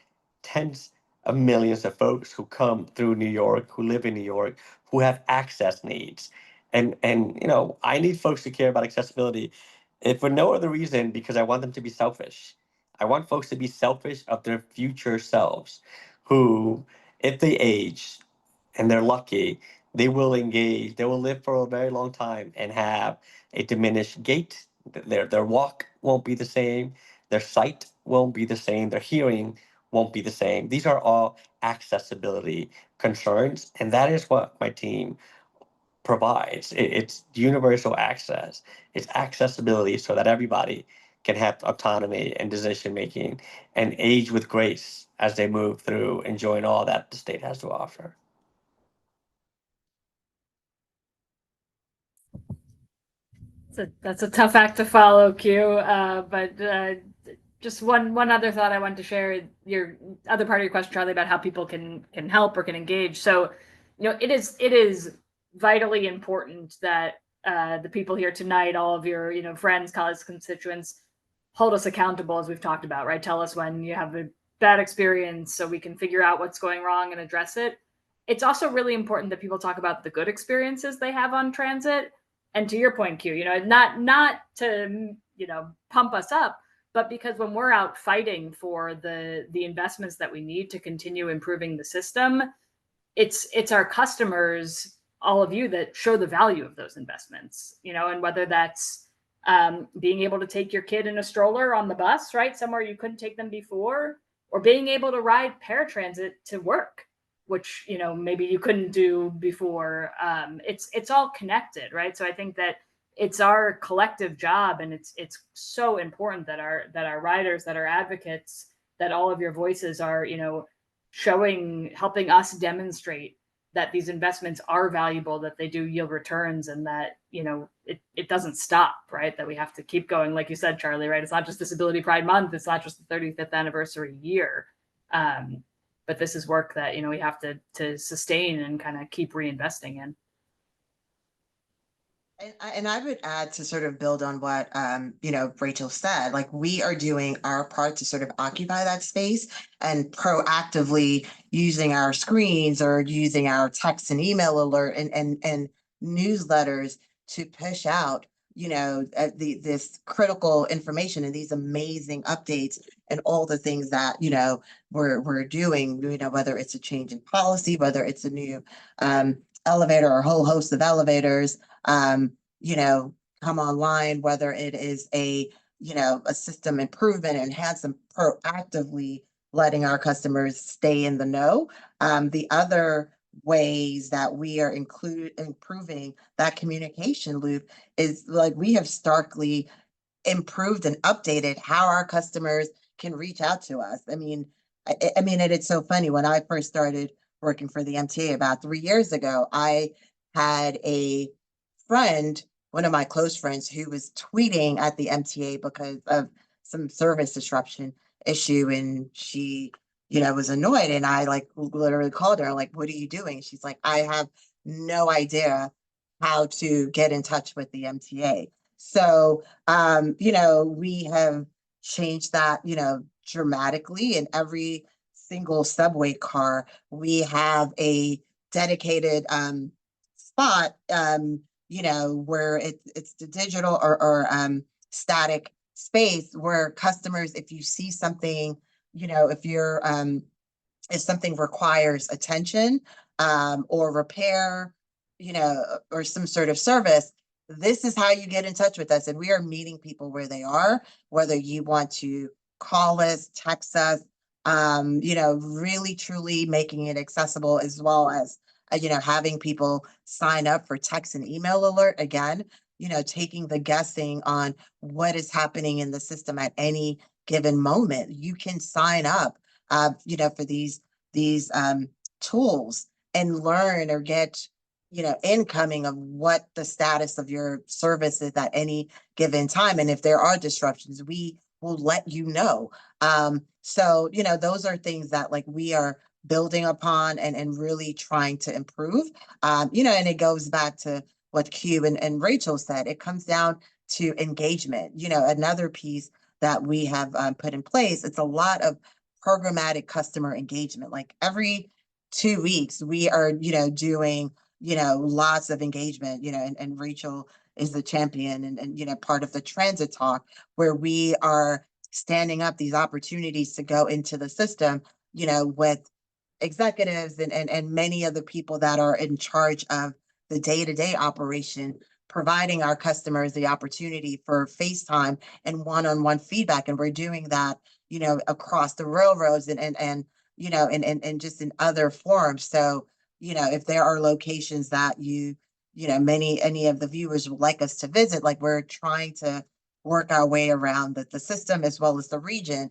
tens of millions of folks who come through New York, who live in New York, who have access needs. And I need folks to care about accessibility, if for no other reason, because I want them to be selfish. I want folks to be selfish of their future selves, who, if they age and they're lucky, they will engage, they will live for a very long time and have a diminished gait. Their walk won't be the same, their sight won't be the same, their hearing won't be the same. These are all accessibility concerns, and that is what my team provides. It's universal access. It's accessibility so that everybody can have autonomy and decision making and age with grace as they move through enjoying all that the state has to offer. That's a tough act to follow, Q. But just one other thought I wanted to share. Your other part of your question, Charlie, about how people can help or can engage. So, it is vitally important that the people here tonight, all of your friends, colleagues, constituents, hold us accountable, as we've talked about, right? Tell us when you have a bad experience so we can figure out what's going wrong and address it. It's also really important that people talk about the good experiences they have on transit. And to your point, Q, not to pump us up, but because when we're out fighting for the investments that we need to continue improving the system, it's our customers, all of you, that show the value of those investments. And whether that's being able to take your kid in a stroller on the bus, right, somewhere you couldn't take them before, or being able to ride paratransit to work, which maybe you couldn't do before. It's all connected, right? So I think that it's our collective job, and it's so important that our riders, that our advocates, that all of your voices are helping us demonstrate that these investments are valuable, that they do yield returns, and that it doesn't stop, right? That we have to keep going, like you said, Charlie, right? It's not just Disability Pride Month, it's not just the 35th anniversary year. But this is work that we have to sustain and kind of keep reinvesting in. And I would add, to sort of build on what Rachel said, like, we are doing our part to sort of occupy that space and proactively using our screens or using our text and email alert and newsletters to push out this critical information and these amazing updates and all the things that we're doing, whether it's a change in policy, whether it's a new elevator or a whole host of elevators come online, whether it is a system improvement, enhancement, proactively letting our customers stay in the know. The other ways that we are improving that communication loop is, like, we have starkly improved and updated how our customers can reach out to us. I mean, and it's so funny. When I first started working for the MTA about 3 years ago, I had a friend, one of my close friends, who was tweeting at the MTA because of some service disruption issue, and she, was annoyed. And I literally called her, like, "What are you doing?" She's like, "I have no idea how to get in touch with the MTA." So, we have changed that, dramatically. In every single subway car, we have a dedicated spot, where it's the digital or static space where customers, if you see something, if something requires attention or repair, or some sort of service, this is how you get in touch with us. And we are meeting people where they are, whether you want to call us, text us, really truly making it accessible, as well as having people sign up for text and email alert. Again, taking the guessing on what is happening in the system at any given moment. You can sign up, for these tools and learn or get, incoming of what the status of your service is at any given time. And if there are disruptions, we will let you know. So, those are things that, like, we are building upon and really trying to improve. And it goes back to what Q and Rachel said. It comes down to engagement. Another piece that we have put in place, it's a lot of programmatic customer engagement. Like, every 2 weeks, we are, doing lots of engagement, and Rachel is the champion and part of the transit talk where we are standing up these opportunities to go into the system, with executives and many of the people that are in charge of the day-to-day operation, providing our customers the opportunity for FaceTime and one-on-one feedback. And we're doing that, across the railroads and just in other forms. So, if there are locations that any of the viewers would like us to visit, like we're trying to work our way around the system as well as the region,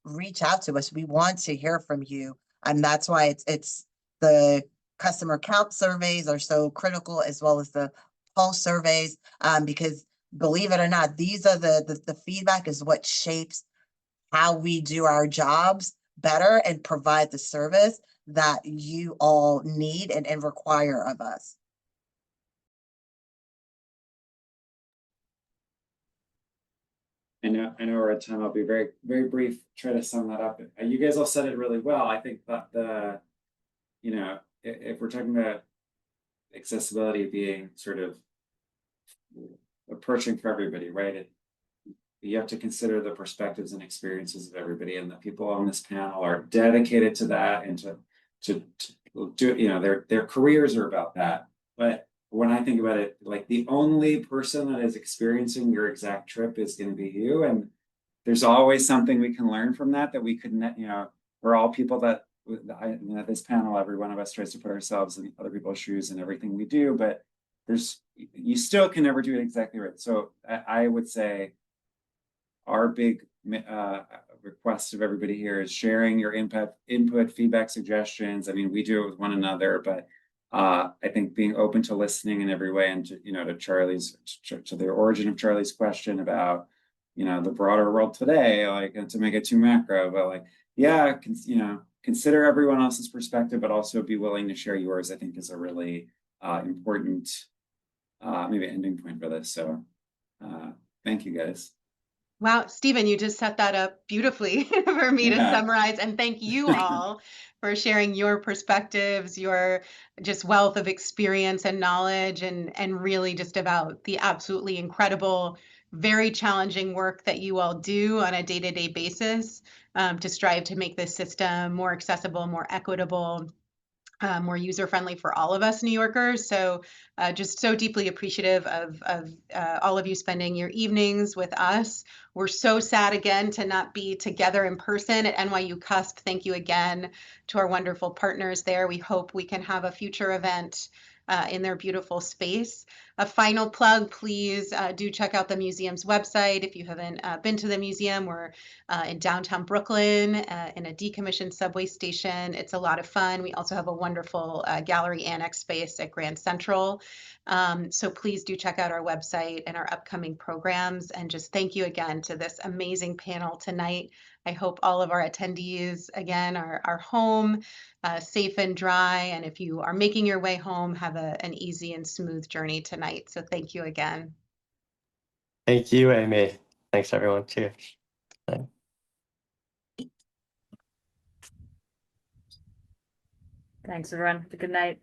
reach out to us. We want to hear from you. And that's why it's the customer count surveys are so critical, as well as the pulse surveys, because believe it or not, these are the feedback is what shapes how we do our jobs better and provide the service that you all need and require of us. I know we're at time. I'll be very, very brief, try to sum that up. You guys all said it really well. I think that if we're talking about accessibility being sort of approaching for everybody, right? You have to consider the perspectives and experiences of everybody, and the people on this panel are dedicated to that and to do, their careers are about that. But when I think about it, like the only person that is experiencing your exact trip is going to be you. And there's always something we can learn from that we could, we're all people that, this panel, every one of us tries to put ourselves in other people's shoes and everything we do, but you still can never do it exactly right. So I would say our big request of everybody here is sharing your input, feedback, suggestions. I mean, we do it with one another, but I think being open to listening in every way, and to the origin of Charlie's question about, the broader world today, like, and to make it too macro, but like, yeah, consider everyone else's perspective, but also be willing to share yours, I think is a really important maybe ending point for this. So thank you guys. Wow, Stephen, you just set that up beautifully for me to summarize. And thank you all for sharing your perspectives, your just wealth of experience and knowledge, and really just about the absolutely incredible, very challenging work that you all do on a day-to-day basis to strive to make this system more accessible, more equitable, more user-friendly for all of us New Yorkers. So just so deeply appreciative of all of you spending your evenings with us. We're so sad again to not be together in person at NYU CUSP. Thank you again to our wonderful partners there. We hope we can have a future event in their beautiful space. A final plug, please do check out the museum's website. If you haven't been to the museum, we're in downtown Brooklyn in a decommissioned subway station. It's a lot of fun. We also have a wonderful gallery annex space at Grand Central. So please do check out our website and our upcoming programs. And just thank you again to this amazing panel tonight. I hope all of our attendees, again, are home, safe and dry. And if you are making your way home, have an easy and smooth journey tonight. So thank you again. Thank you, Amy. Thanks, everyone. Cheers. Bye. Thanks, everyone. Have a good night.